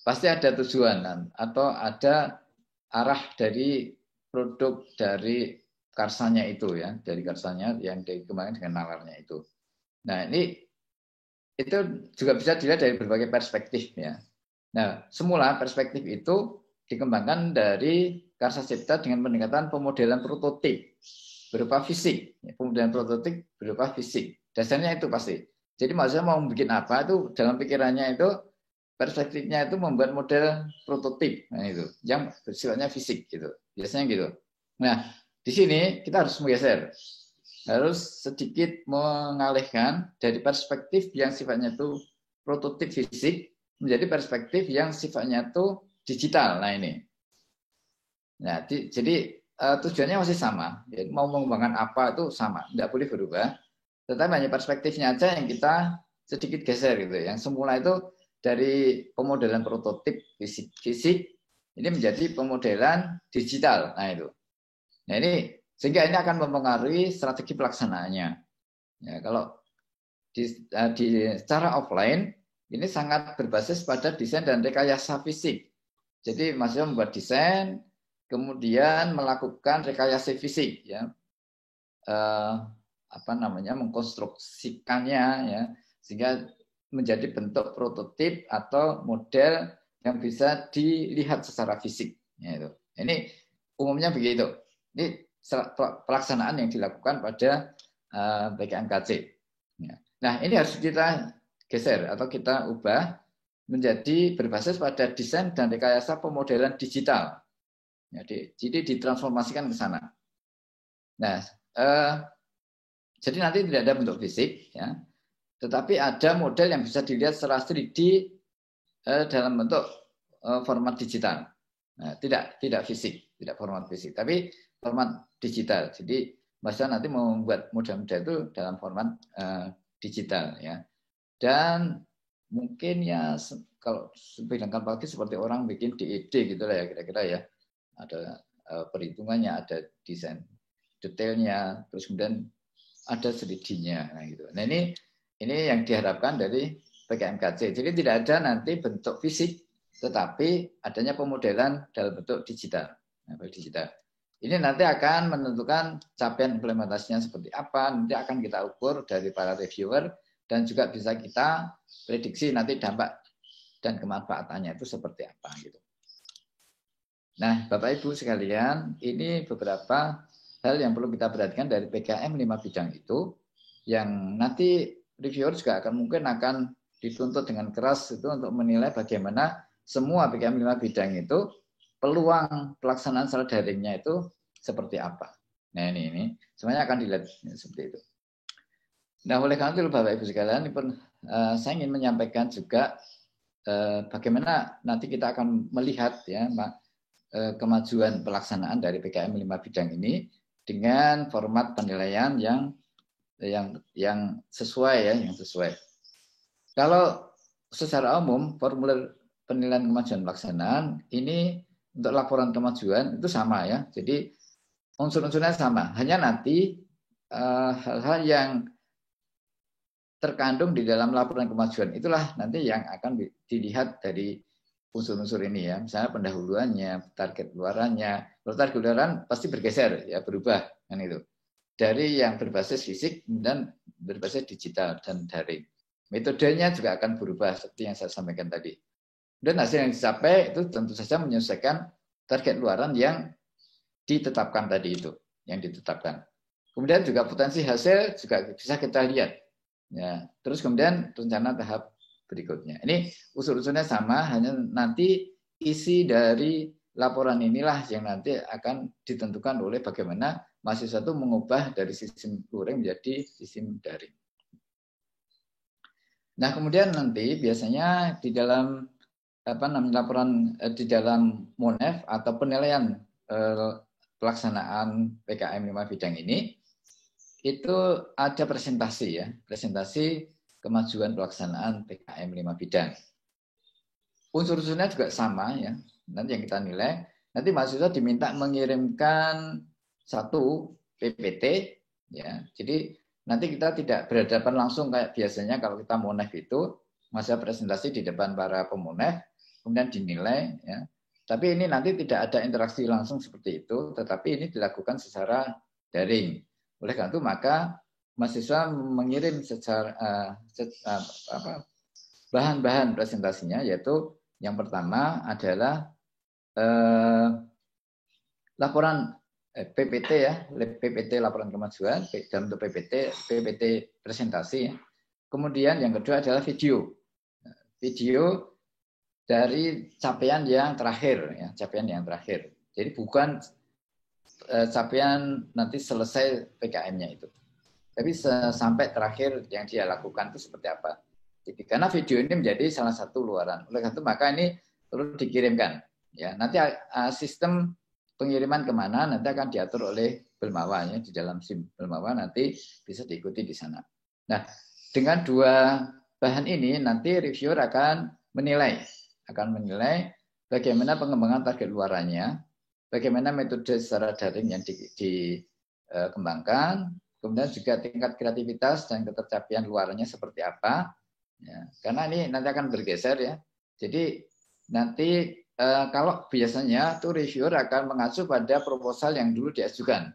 [SPEAKER 1] pasti ada tujuan atau ada arah dari produk dari karsanya itu ya, dari karsanya yang dikembangkan dengan nalarnya itu. Nah, ini itu juga bisa dilihat dari berbagai perspektif ya. Nah, semula perspektif itu dikembangkan dari Karsa Cipta dengan pendekatan pemodelan prototip berupa fisik. Pemodelan prototip berupa fisik. Dasarnya itu pasti. Jadi maksudnya mau bikin apa itu dalam pikirannya itu perspektifnya itu membuat model prototip. Nah, itu yang bersifatnya fisik gitu. Biasanya gitu. Nah, di sini kita harus menggeser. harus sedikit mengalihkan dari perspektif yang sifatnya itu prototip fisik menjadi perspektif yang sifatnya itu digital. Nah ini. Nah, jadi tujuannya masih sama. Ya, mau mengembangkan apa itu sama, tidak boleh berubah. Tetapi hanya perspektifnya aja yang kita sedikit geser gitu. Yang semula itu dari pemodelan prototip fisik ini menjadi pemodelan digital. Nah itu. Nah ini sehingga ini akan mempengaruhi strategi pelaksanaannya. Ya, kalau secara offline ini sangat berbasis pada desain dan rekayasa fisik. Jadi mahasiswa membuat desain, kemudian melakukan rekayasa fisik, ya, mengkonstruksikannya, ya, sehingga menjadi bentuk prototip atau model yang bisa dilihat secara fisik. Ya, itu. Ini umumnya begitu. Ini pelaksanaan yang dilakukan pada PKMKC. Ya. Nah, ini harus kita geser atau kita ubah menjadi berbasis pada desain dan rekayasa pemodelan digital. Jadi ditransformasikan ke sana. Nah, jadi nanti tidak ada bentuk fisik, ya, tetapi ada model yang bisa dilihat secara 3D dalam bentuk format digital. Nah, tidak fisik, tidak format fisik, tapi format digital. Jadi mahasiswa nanti membuat model-model itu dalam format digital, ya. Dan mungkin ya kalau bidangkan pagi seperti orang bikin DED gitu lah ya kira-kira ya, ada perhitungannya, ada desain detailnya, terus kemudian ada 3D-nya, nah gitu. Nah ini yang diharapkan dari PKMKC. Jadi tidak ada nanti bentuk fisik, tetapi adanya pemodelan dalam bentuk digital. Nah, digital. Ini nanti akan menentukan capaian implementasinya seperti apa, nanti akan kita ukur dari para reviewer, dan juga bisa kita prediksi nanti dampak dan kemanfaatannya itu seperti apa gitu. Nah, Bapak Ibu sekalian, ini beberapa hal yang perlu kita perhatikan dari PKM 5 bidang itu, yang nanti reviewer juga akan dituntut dengan keras itu untuk menilai bagaimana semua PKM 5 bidang itu peluang pelaksanaan secara daringnya itu seperti apa. Nah ini semuanya akan dilihat seperti itu. Nah, oleh karena itu Bapak Ibu sekalian, saya ingin menyampaikan juga bagaimana nanti kita akan melihat ya kemajuan pelaksanaan dari PKM 5 bidang ini dengan format penilaian yang sesuai ya, yang sesuai. Kalau secara umum formulir penilaian kemajuan pelaksanaan ini untuk laporan kemajuan itu sama ya. Jadi unsur-unsurnya sama, hanya nanti hal-hal yang terkandung di dalam laporan kemajuan itulah nanti yang akan dilihat dari unsur-unsur ini ya. Misalnya pendahuluannya, target keluarannya. Kalau target keluaran pasti bergeser ya, berubah kan itu. Dari yang berbasis fisik dan berbasis digital dan daring. Metodenya juga akan berubah seperti yang saya sampaikan tadi. Dan hasil yang dicapai itu tentu saja menyesuaikan target keluaran yang ditetapkan tadi itu, yang ditetapkan. Kemudian juga potensi hasil juga bisa kita lihat. Ya, terus kemudian rencana tahap berikutnya. Ini unsur-unsurnya sama, hanya nanti isi dari laporan inilah yang nanti akan ditentukan oleh bagaimana mahasiswa itu mengubah dari sistem luring menjadi sistem daring. Nah, kemudian nanti biasanya di dalam laporan di dalam MONEF atau penilaian pelaksanaan PKM 5 bidang ini itu ada presentasi ya, presentasi kemajuan pelaksanaan PKM 5 bidang. Unsur-unsurnya juga sama ya. Nanti yang kita nilai, nanti mahasiswa diminta mengirimkan satu PPT ya. Jadi nanti kita tidak berhadapan langsung kayak biasanya kalau kita MONEF itu, masa presentasi di depan para pemonef, kemudian dinilai ya. Tapi ini nanti tidak ada interaksi langsung seperti itu, tetapi ini dilakukan secara daring. Oleh karena itu maka mahasiswa mengirim secara bahan-bahan presentasinya, yaitu yang pertama adalah laporan PPT ya, PPT laporan kemajuan dalam bentuk PPT presentasi. Kemudian yang kedua adalah video dari capaian yang terakhir ya, capaian yang terakhir. Jadi bukan capaian nanti selesai PKM-nya itu. tapi sampai terakhir yang dia lakukan itu seperti apa. Jadi, karena video ini menjadi salah satu luaran. Oleh karena itu maka ini perlu dikirimkan. Ya, nanti sistem pengiriman kemana nanti akan diatur oleh Belmawa ya, di dalam SIM Belmawa nanti bisa diikuti di sana. Nah, dengan dua bahan ini nanti reviewer akan menilai bagaimana pengembangan target luarannya, bagaimana metode secara daring yang dikembangkan, kemudian juga tingkat kreativitas dan ketercapaian luarannya seperti apa. Ya, karena ini nanti akan bergeser ya. Jadi nanti kalau biasanya tuh reviewer akan mengacu pada proposal yang dulu diajukan.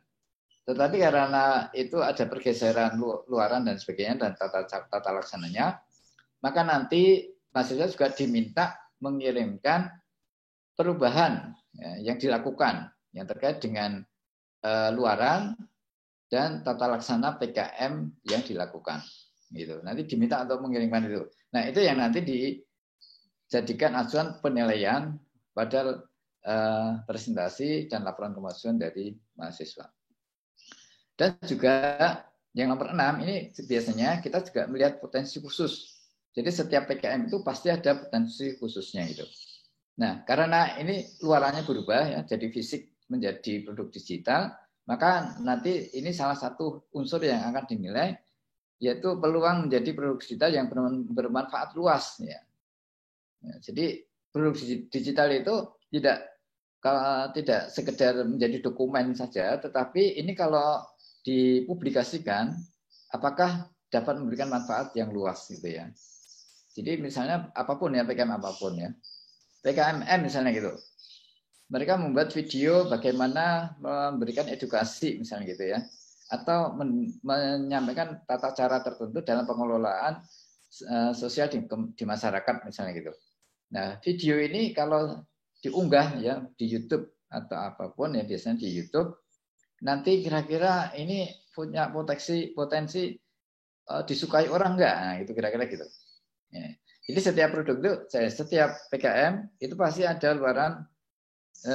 [SPEAKER 1] Tetapi karena itu ada pergeseran luaran dan sebagainya dan tata laksananya, maka nanti mahasiswa juga diminta mengirimkan perubahan ya, yang dilakukan yang terkait dengan luaran dan tata laksana PKM yang dilakukan. Gitu. Nanti diminta untuk mengirimkan itu. Nah itu yang nanti dijadikan acuan penilaian pada presentasi dan laporan kemajuan dari mahasiswa. Dan juga yang nomor 6 ini biasanya kita juga melihat potensi khusus. Jadi setiap PKM itu pasti ada potensi khususnya itu. Nah karena ini luarannya berubah ya, jadi fisik menjadi produk digital, maka nanti ini salah satu unsur yang akan dinilai yaitu peluang menjadi produk digital yang bermanfaat luas ya. Jadi produk digital itu tidak sekedar menjadi dokumen saja, tetapi ini kalau dipublikasikan apakah dapat memberikan manfaat yang luas gitu ya. Jadi misalnya apapun ya, PKM apapun ya, PKMM misalnya gitu, mereka membuat video bagaimana memberikan edukasi misalnya gitu ya, atau menyampaikan tata cara tertentu dalam pengelolaan sosial di masyarakat misalnya gitu. Nah video ini kalau diunggah ya di YouTube atau apapun ya, biasanya di YouTube, nanti kira-kira ini punya potensi disukai orang enggak? Nah itu kira-kira gitu. Ya. Jadi setiap produk itu, setiap PKM itu pasti ada luaran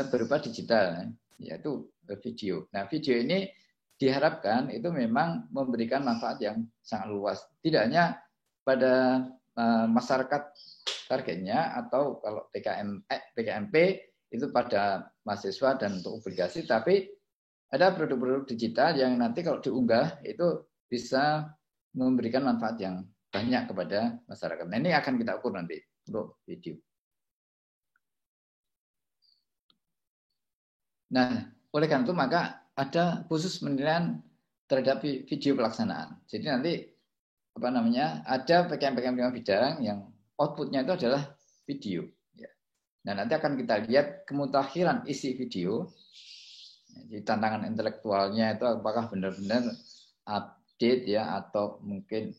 [SPEAKER 1] berupa digital, yaitu video. Nah video ini diharapkan itu memang memberikan manfaat yang sangat luas. Tidak hanya pada masyarakat targetnya atau kalau PKMP itu pada mahasiswa dan untuk obligasi, tapi ada produk-produk digital yang nanti kalau diunggah itu bisa memberikan manfaat yang banyak kepada masyarakat. Nah ini akan kita ukur nanti untuk video. Nah, oleh karena itu maka ada khusus penilaian terhadap video pelaksanaan. Jadi nanti ada PKM-PKM bidang yang outputnya itu adalah video. Nah nanti akan kita lihat kemutakhiran isi video. Jadi tantangan intelektualnya itu apakah benar-benar update ya atau mungkin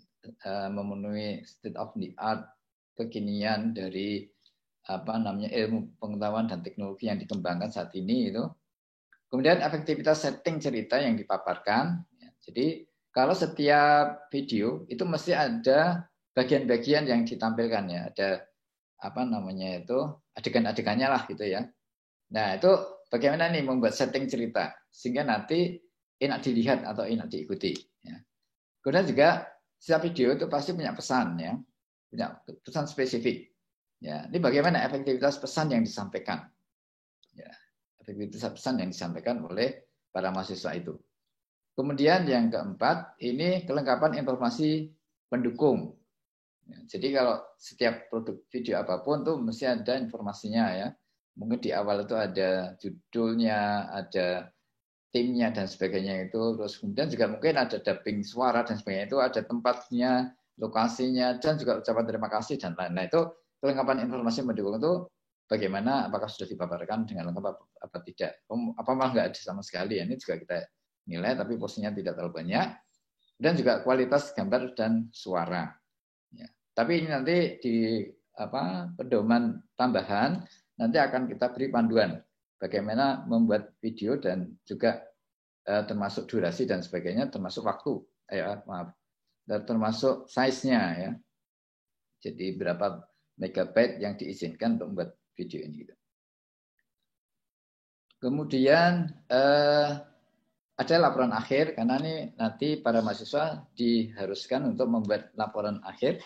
[SPEAKER 1] memenuhi state of the art kekinian dari ilmu pengetahuan dan teknologi yang dikembangkan saat ini itu. Kemudian efektivitas setting cerita yang dipaparkan. Jadi kalau setiap video itu mesti ada bagian-bagian yang ditampilkan ya, ada adegan-adegannya lah gitu ya. Nah itu bagaimana nih membuat setting cerita sehingga nanti enak dilihat atau enak diikuti. Ya. Kemudian juga setiap video itu pasti punya pesan ya, punya pesan spesifik. Ya, ini bagaimana efektivitas pesan yang disampaikan. Ya, efektivitas pesan yang disampaikan oleh para mahasiswa itu. Kemudian yang keempat, ini kelengkapan informasi pendukung. Ya, jadi kalau setiap produk video apapun tuh mesti ada informasinya ya. Mungkin di awal itu ada judulnya, ada timnya dan sebagainya itu. Terus kemudian juga mungkin ada dubbing suara dan sebagainya itu, ada tempatnya, lokasinya, dan juga ucapan terima kasih dan lain-lain. Itu kelengkapan informasi pendukung itu bagaimana, apakah sudah dipaparkan dengan lengkap apa tidak. Apa malah nggak ada sama sekali. Ini juga kita nilai, tapi porsinya tidak terlalu banyak. Dan juga kualitas gambar dan suara. Ya. Tapi ini nanti di pedoman tambahan nanti akan kita beri panduan bagaimana membuat video dan juga termasuk durasi dan sebagainya, termasuk waktu, termasuk size-nya ya. Jadi berapa megabyte yang diizinkan untuk membuat video ini. Kemudian ada laporan akhir, karena ini nanti para mahasiswa diharuskan untuk membuat laporan akhir,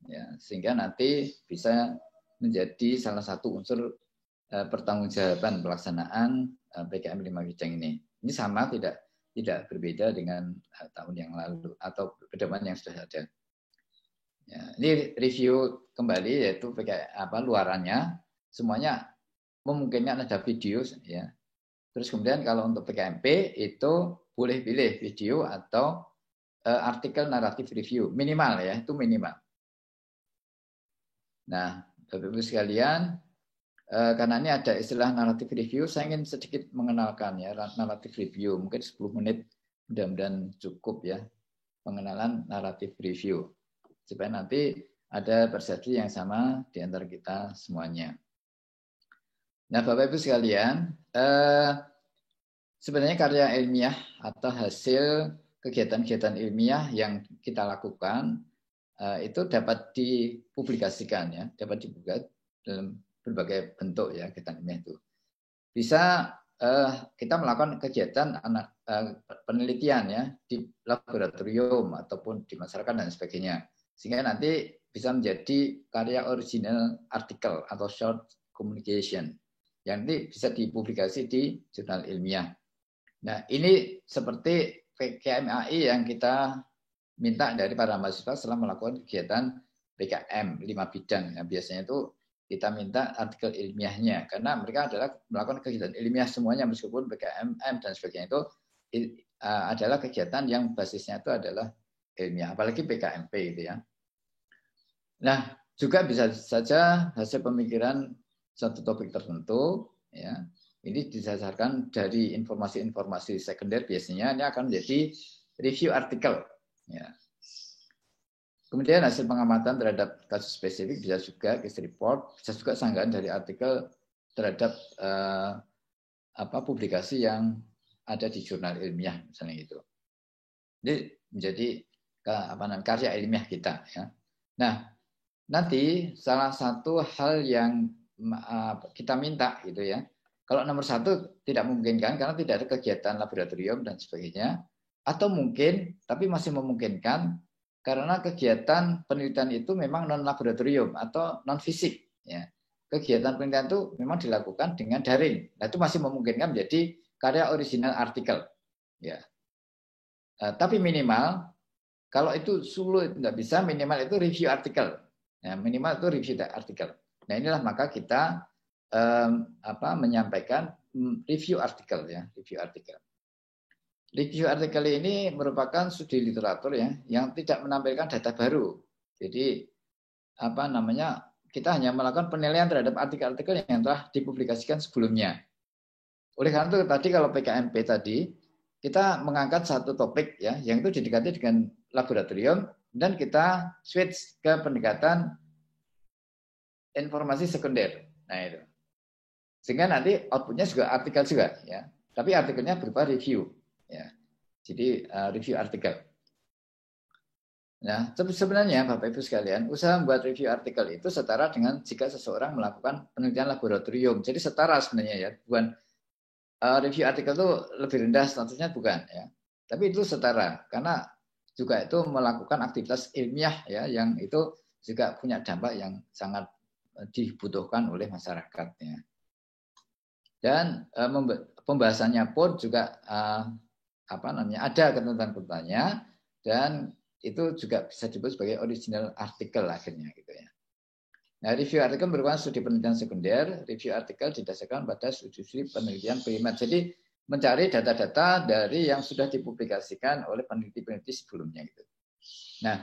[SPEAKER 1] ya, sehingga nanti bisa menjadi salah satu unsur pertanggungjawaban pelaksanaan PKM 5 bidang ini. Ini sama, tidak berbeda dengan tahun yang lalu atau pedoman yang sudah ada. Ya, ini review kembali, yaitu luarannya semuanya memungkinkan ada video, ya. Terus kemudian kalau untuk PKMP itu boleh pilih video atau artikel naratif review, minimal ya, itu minimal. Nah, Bapak Ibu sekalian, karena ini ada istilah naratif review, saya ingin sedikit mengenalkan ya naratif review, mungkin 10 menit mudah-mudahan cukup ya pengenalan naratif review, supaya nanti ada persepsi yang sama di antara kita semuanya. Nah, Bapak Ibu sekalian, sebenarnya karya ilmiah atau hasil kegiatan-kegiatan ilmiah yang kita lakukan itu dapat dipublikasikan ya, dapat dibuka dalam berbagai bentuk ya kegiatan ilmiah itu. Bisa kita melakukan kegiatan penelitian ya di laboratorium ataupun di masyarakat dan sebagainya, sehingga nanti bisa menjadi karya original artikel atau short communication yang nanti bisa dipublikasi di jurnal ilmiah. Nah, ini seperti PKMAI yang kita minta dari para mahasiswa setelah melakukan kegiatan PKM 5 bidang. Nah, biasanya itu kita minta artikel ilmiahnya, karena mereka adalah melakukan kegiatan ilmiah semuanya, meskipun PKMM dan sebagainya itu adalah kegiatan yang basisnya itu adalah ilmiah, apalagi PKMP gitu ya. Nah, juga bisa saja hasil pemikiran satu topik tertentu, ya, ini didasarkan dari informasi-informasi sekunder, biasanya ini akan menjadi review artikel. Ya. Kemudian hasil pengamatan terhadap kasus spesifik bisa juga case report, bisa juga sanggahan dari artikel terhadap publikasi yang ada di jurnal ilmiah misalnya itu. Jadi menjadi karya ilmiah kita. Ya. Nah, nanti salah satu hal yang kita minta gitu ya. Kalau nomor 1 tidak memungkinkan karena tidak ada kegiatan laboratorium dan sebagainya, atau mungkin tapi masih memungkinkan karena kegiatan penelitian itu memang non laboratorium atau non fisik ya. Kegiatan penelitian itu memang dilakukan dengan daring. Nah, itu masih memungkinkan menjadi karya original artikel ya. Tapi minimal kalau itu sulit tidak bisa, minimal itu review artikel. Ya, minimal itu review artikel. Nah, inilah maka kita menyampaikan review artikel ya, review artikel. Review artikel ini merupakan studi literatur ya yang tidak menampilkan data baru. Jadi kita hanya melakukan penilaian terhadap artikel-artikel yang telah dipublikasikan sebelumnya. Oleh karena itu tadi kalau PKMP tadi kita mengangkat satu topik ya yang itu didekati dengan laboratorium dan kita switch ke pendekatan informasi sekunder. Nah, itu. Sehingga nanti outputnya juga artikel juga ya. Tapi artikelnya berupa review ya. Jadi review artikel. Nah, sebenarnya Bapak Ibu sekalian, usaha membuat review artikel itu setara dengan jika seseorang melakukan penelitian laboratorium. Jadi setara sebenarnya ya, bukan review artikel itu lebih rendah statusnya bukan ya. Tapi itu setara karena juga itu melakukan aktivitas ilmiah ya yang itu juga punya dampak yang sangat dibutuhkan oleh masyarakat ya. Dan pembahasannya pun juga ada ketentuan-ketentuannya dan itu juga bisa disebut sebagai original artikel akhirnya gitu ya. Nah, review artikel merupakan studi penelitian sekunder. Review artikel didasarkan pada studi penelitian primer. Jadi mencari data-data dari yang sudah dipublikasikan oleh peneliti-peneliti sebelumnya gitu. Nah,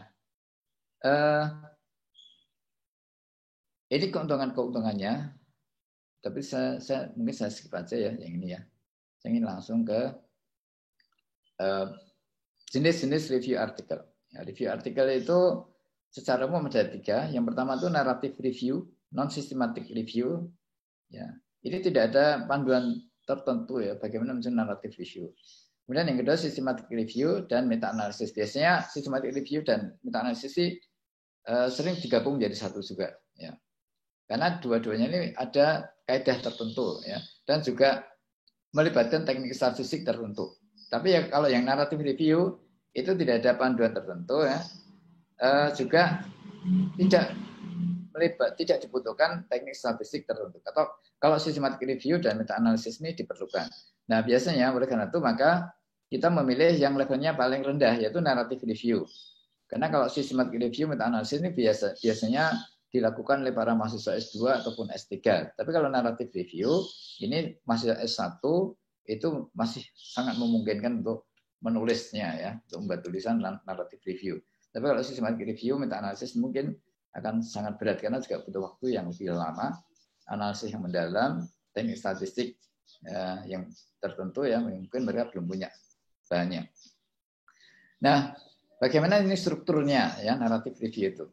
[SPEAKER 1] ini keuntungannya. Tapi mungkin saya skip aja ya yang ini ya. Saya ingin langsung ke jenis-jenis review artikel. Ya, review artikel itu secara umum ada 3. Yang pertama itu narrative review, non-systematic review. Ya, ini tidak ada panduan tertentu ya bagaimana menyusun narrative review. Kemudian yang kedua systematic review dan meta-analisis. Biasanya systematic review dan meta-analisis sering digabung menjadi satu juga. Ya. Karena dua-duanya ini ada kaidah tertentu ya dan juga melibatkan teknik statistik tertentu. Tapi ya kalau yang narrative review itu tidak ada panduan tertentu ya, juga tidak dibutuhkan teknik statistik tertentu. Atau kalau systematic review dan meta analisis ini diperlukan. Nah biasanya oleh karena itu maka kita memilih yang levelnya paling rendah yaitu narrative review. Karena kalau systematic review meta analisis ini biasanya dilakukan oleh para mahasiswa S2 ataupun S3. Tapi kalau narrative review ini mahasiswa S1 itu masih sangat memungkinkan untuk menulisnya ya, untuk membuat tulisan narrative review. Tapi kalau systematic review meta analisis mungkin akan sangat berat karena juga butuh waktu yang lebih lama, analisis yang mendalam, teknik statistik yang tertentu ya mungkin mereka belum punya banyak. Nah, bagaimana ini strukturnya ya naratif review itu?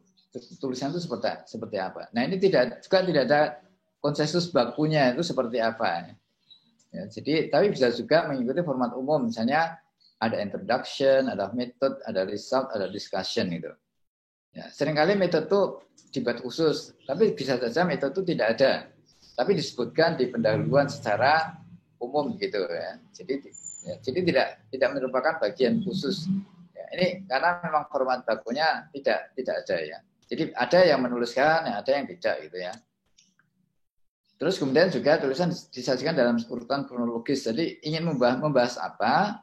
[SPEAKER 1] Tulisan itu seperti apa? Nah, ini tidak ada konsensus bakunya itu seperti apa. Ya, jadi tapi bisa juga mengikuti format umum, misalnya ada introduction, ada method, ada result, ada discussion gitu. Ya, seringkali metode itu dibuat khusus, tapi bisa saja metode itu tidak ada, tapi disebutkan di pendahuluan secara umum gitu ya. Jadi tidak merupakan bagian khusus. Ya, ini karena memang format bakunya tidak ada ya. Jadi ada yang menuliskan, ada yang tidak gitu ya. Terus kemudian juga tulisan disajikan dalam urutan kronologis. Jadi ingin membahas apa,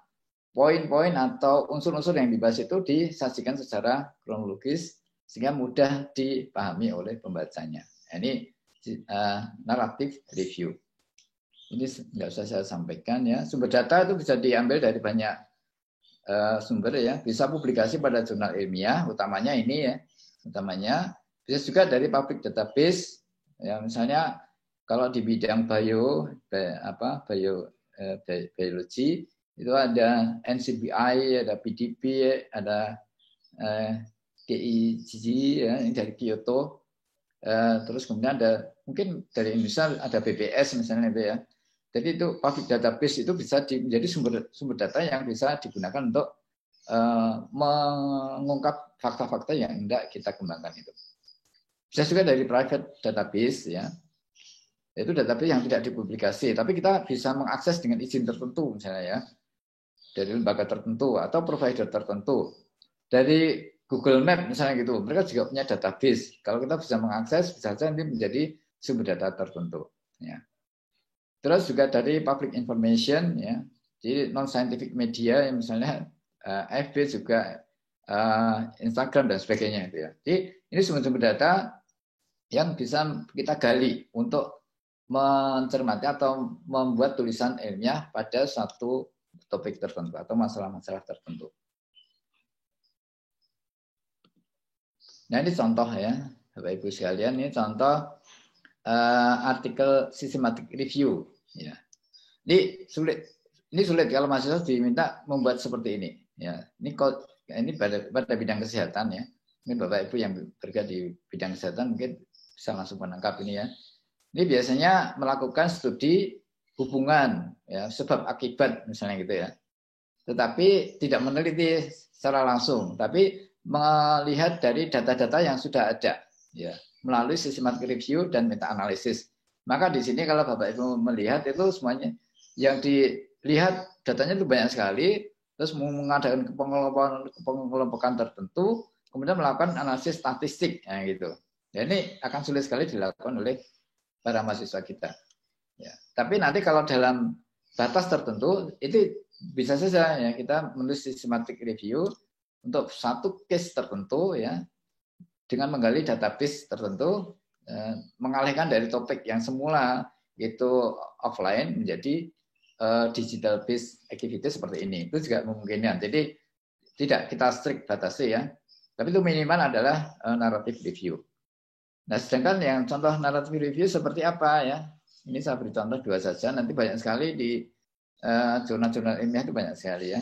[SPEAKER 1] poin-poin atau unsur-unsur yang dibahas itu disajikan secara kronologis sehingga mudah dipahami oleh pembacanya. Ini naratif review. Ini nggak usah saya sampaikan ya. Sumber data itu bisa diambil dari banyak sumber ya. Bisa publikasi pada jurnal ilmiah, utamanya ini ya. Utamanya bisa juga dari public database. Ya misalnya kalau di bidang biologi itu ada NCBI, ada PDB, ada GIGG ya, ini dari Kyoto. Terus kemudian ada mungkin dari Indonesia ada BPS misalnya itu ya. Jadi itu public database itu bisa menjadi sumber data yang bisa digunakan untuk mengungkap fakta-fakta yang hendak kita kembangkan itu. Bisa juga dari private database ya. Itu database yang tidak dipublikasi, tapi kita bisa mengakses dengan izin tertentu misalnya ya. Dari lembaga tertentu atau provider tertentu. Dari Google Map misalnya gitu, mereka juga punya database. Kalau kita bisa mengakses, bisa saja ini menjadi sumber data tertentu. Ya. Terus juga dari public information, ya, jadi non scientific media, misalnya FB juga Instagram dan sebagainya. Gitu ya. Jadi ini sumber-sumber data yang bisa kita gali untuk mencermati atau membuat tulisan ilmiah pada satu topik tertentu atau masalah-masalah tertentu. Nah ini contoh ya, Bapak Ibu sekalian, ini contoh artikel systematic review. Ya. Ini sulit kalau mahasiswa diminta membuat seperti ini. Ya, ini pada bidang kesehatan ya. Mungkin Bapak Ibu yang bekerja di bidang kesehatan mungkin bisa langsung menangkap ini ya. Ini biasanya melakukan studi hubungan, ya, sebab akibat misalnya gitu ya. Tetapi tidak meneliti secara langsung, tapi melihat dari data-data yang sudah ada, ya, melalui systematic review dan meta analisis. Maka di sini kalau Bapak Ibu melihat itu semuanya yang dilihat datanya itu banyak sekali, terus mengadakan pengelompokan tertentu, kemudian melakukan analisis statistik, ya, gitu. Ya, ini akan sulit sekali dilakukan oleh para mahasiswa kita. Ya. Tapi nanti kalau dalam batas tertentu itu bisa saja ya kita menulis systematic review untuk satu case tertentu ya dengan menggali database tertentu, mengalihkan dari topik yang semula itu offline menjadi digital based activity seperti ini. Itu juga memungkinkan. Jadi tidak kita strict batasi ya. Tapi itu minimal adalah narrative review. Nah, sedangkan yang contoh narrative review seperti apa ya? Ini saya beri contoh 2 saja. Nanti banyak sekali di jurnal-jurnal ilmiah itu banyak sekali ya.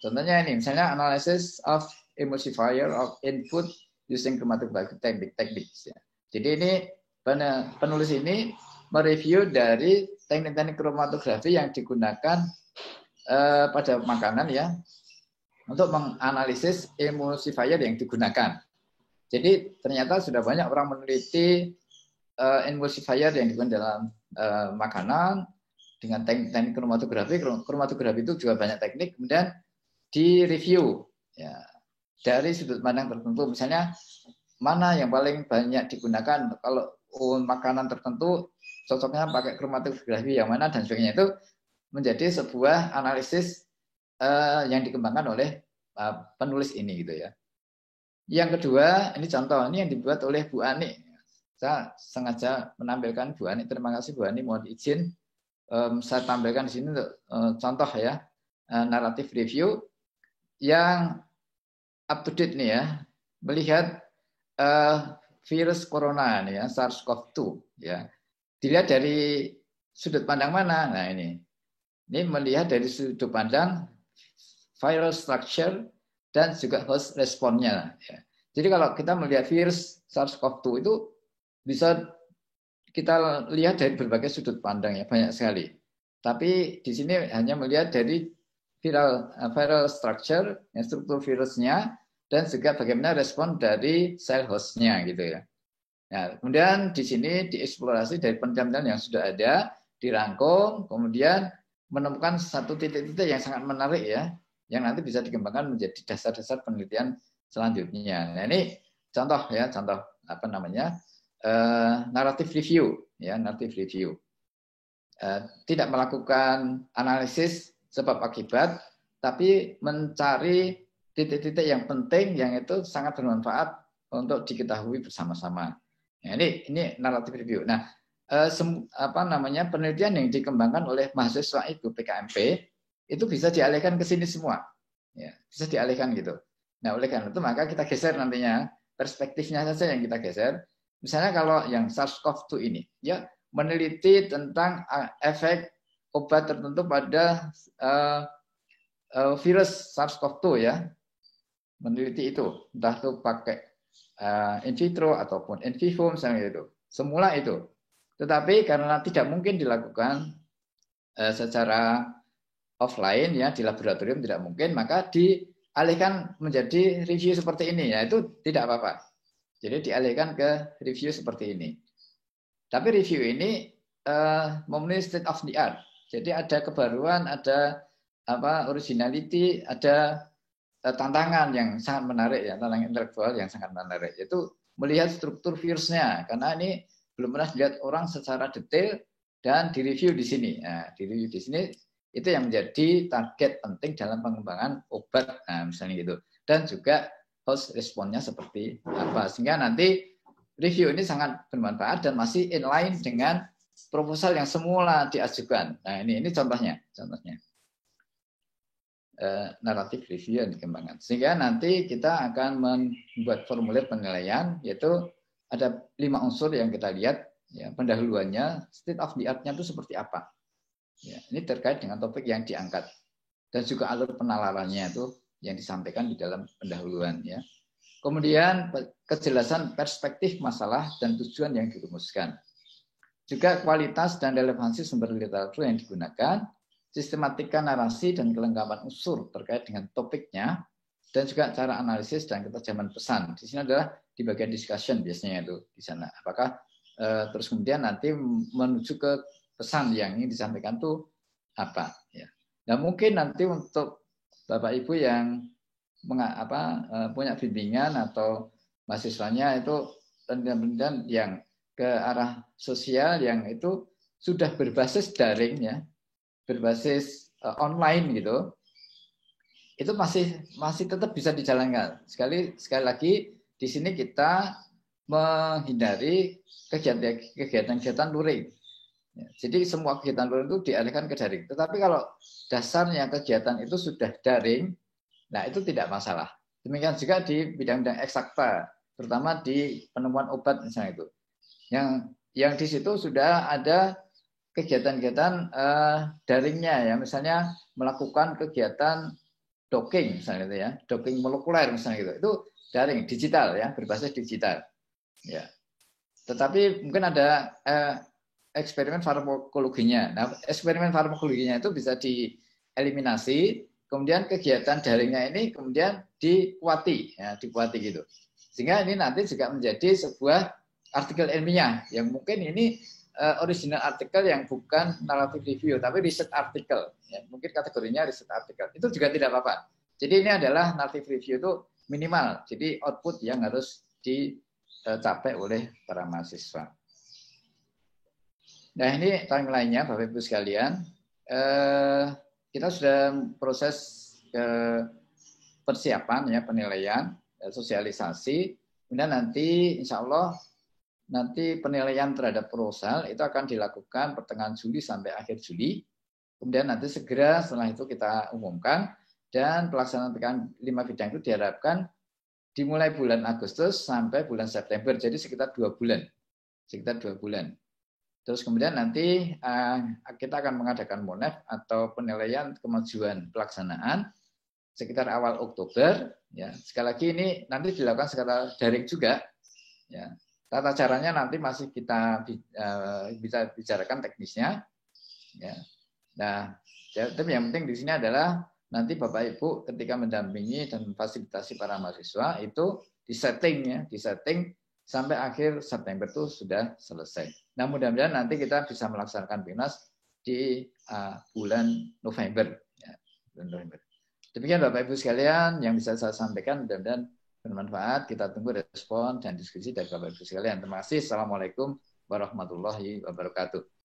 [SPEAKER 1] Contohnya ini, misalnya analysis of emulsifier of input using chromatographic techniques. Ya. Jadi ini penulis ini mereview dari teknik-teknik kromatografi yang digunakan pada makanan ya untuk menganalisis emulsifier yang digunakan. Jadi ternyata sudah banyak orang meneliti emulsifier yang digunakan dalam makanan, dengan teknik kromatografi itu juga banyak teknik, kemudian direview ya dari sudut pandang tertentu, misalnya mana yang paling banyak digunakan kalau makanan tertentu cocoknya pakai kromatografi yang mana dan sebagainya, itu menjadi sebuah analisis yang dikembangkan oleh penulis ini gitu ya. Yang kedua, ini contoh ini yang dibuat oleh Bu Ani. Saya sengaja menampilkan Bu Ani. Terima kasih Bu Ani, mohon izin saya tampilkan di sini untuk contoh ya, naratif review yang up to date nih ya, melihat virus corona nih ya, SARS-CoV-2 ya. Dilihat dari sudut pandang mana? Nah ini melihat dari sudut pandang viral structure dan juga host responnya. Ya. Jadi kalau kita melihat virus SARS-CoV-2 itu bisa kita lihat dari berbagai sudut pandang ya, banyak sekali. Tapi di sini hanya melihat dari viral structure, ya, struktur virusnya, dan juga bagaimana respon dari sel hostnya gitu ya. Nah, kemudian di sini dieksplorasi dari penelitian yang sudah ada, dirangkum, kemudian menemukan satu titik-titik yang sangat menarik ya, yang nanti bisa dikembangkan menjadi dasar-dasar penelitian selanjutnya. Nah ini contoh ya, contoh apa namanya naratif review ya, naratif review. Tidak melakukan analisis sebab akibat, tapi mencari titik-titik yang penting yang itu sangat bermanfaat untuk diketahui bersama-sama. Nah, ini naratif review. Nah, apa namanya penelitian yang dikembangkan oleh mahasiswa itu PKMP itu bisa dialihkan ke sini semua, ya, bisa dialihkan gitu. Nah, oleh karena itu maka kita geser nantinya perspektifnya saja yang kita geser. Misalnya kalau yang SARS-CoV-2 ini, ya meneliti tentang efek obat tertentu pada virus SARS-CoV-2 ya, meneliti itu, entah itu pakai in vitro ataupun in vivo misalnya itu, semula itu. Tetapi karena tidak mungkin dilakukan secara offline ya di laboratorium tidak mungkin, maka dialihkan menjadi review seperti ini ya, itu tidak apa-apa. Jadi dialihkan ke review seperti ini. Tapi review ini memenuhi state of the art. Jadi ada kebaruan, ada apa originality, ada tantangan yang sangat menarik ya, tantangan intelektual yang sangat menarik. Itu melihat struktur virusnya, karena ini belum pernah dilihat orang secara detail dan direview di sini. Nah, direview di sini itu yang menjadi target penting dalam pengembangan obat, nah, misalnya gitu. Dan juga host responnya seperti apa, sehingga nanti review ini sangat bermanfaat dan masih inline dengan proposal yang semula diajukan. Nah ini contohnya. Naratif review yang dikembangkan. Sehingga nanti kita akan membuat formulir penilaian, yaitu ada 5 unsur yang kita lihat, ya, pendahuluannya, state of the art-nya itu seperti apa. Ya, ini terkait dengan topik yang diangkat. Dan juga alur penalarannya itu yang disampaikan di dalam pendahuluan. Ya. Kemudian kejelasan perspektif masalah dan tujuan yang dirumuskan. Juga kualitas dan relevansi sumber literatur yang digunakan, sistematika narasi dan kelengkapan unsur terkait dengan topiknya, dan juga cara analisis dan ketajaman pesan. Di sini adalah di bagian discussion biasanya itu di sana. Apakah terus kemudian nanti menuju ke pesan yang ingin disampaikan itu apa? Ya. Nah mungkin nanti untuk Bapak Ibu yang punya bimbingan atau mahasiswanya itu penelitian yang ke arah sosial yang itu sudah berbasis daring ya, berbasis online gitu, itu masih tetap bisa dijalankan. Sekali lagi di sini kita menghindari kegiatan luring. Jadi semua kegiatan luring itu dialihkan ke daring. Tetapi kalau dasarnya kegiatan itu sudah daring, nah itu tidak masalah. Demikian juga di bidang-bidang eksakta, terutama di penemuan obat misalnya itu. Yang di situ sudah ada kegiatan-kegiatan daringnya ya, misalnya melakukan kegiatan docking misalnya itu ya, docking molekuler misalnya gitu. Itu daring, digital ya, berbasis digital. Ya. Tetapi mungkin ada eksperimen farmakologinya. Nah, eksperimen farmakologinya itu bisa dieliminasi. Kemudian kegiatan daringnya ini kemudian dikuati gitu. Sehingga ini nanti juga menjadi sebuah artikel ilmiah yang mungkin ini original artikel yang bukan narrative review, tapi research article. Ya, mungkin kategorinya research article. Itu juga tidak apa-apa. Jadi ini adalah narrative review itu minimal. Jadi output yang harus dicapai oleh para mahasiswa. Nah ini timeline-nya Bapak Ibu sekalian. Kita sudah proses persiapan ya, penilaian, sosialisasi. Kemudian nanti insya Allah nanti penilaian terhadap proposal itu akan dilakukan pertengahan Juli sampai akhir Juli. Kemudian nanti segera setelah itu kita umumkan dan pelaksanaan PKN 5 bidang itu diharapkan dimulai bulan Agustus sampai bulan September. Jadi sekitar 2 bulan. Sekitar 2 bulan. Terus kemudian nanti kita akan mengadakan monef atau penilaian kemajuan pelaksanaan sekitar awal Oktober. Ya. Sekali lagi ini nanti dilakukan secara daring juga. Ya. Tata caranya nanti masih kita bisa bicarakan teknisnya. Ya. Nah, tapi yang penting di sini adalah nanti Bapak Ibu ketika mendampingi dan fasilitasi para mahasiswa itu disetting sampai akhir September itu sudah selesai. Nah, mudah-mudahan nanti kita bisa melaksanakan PIMNAS di bulan November. Ya, bulan November. Demikian Bapak Ibu sekalian yang bisa saya sampaikan, mudah-mudahan bermanfaat. Kita tunggu respon dan diskusi dari Bapak Ibu sekalian. Terima kasih. Assalamualaikum warahmatullahi wabarakatuh.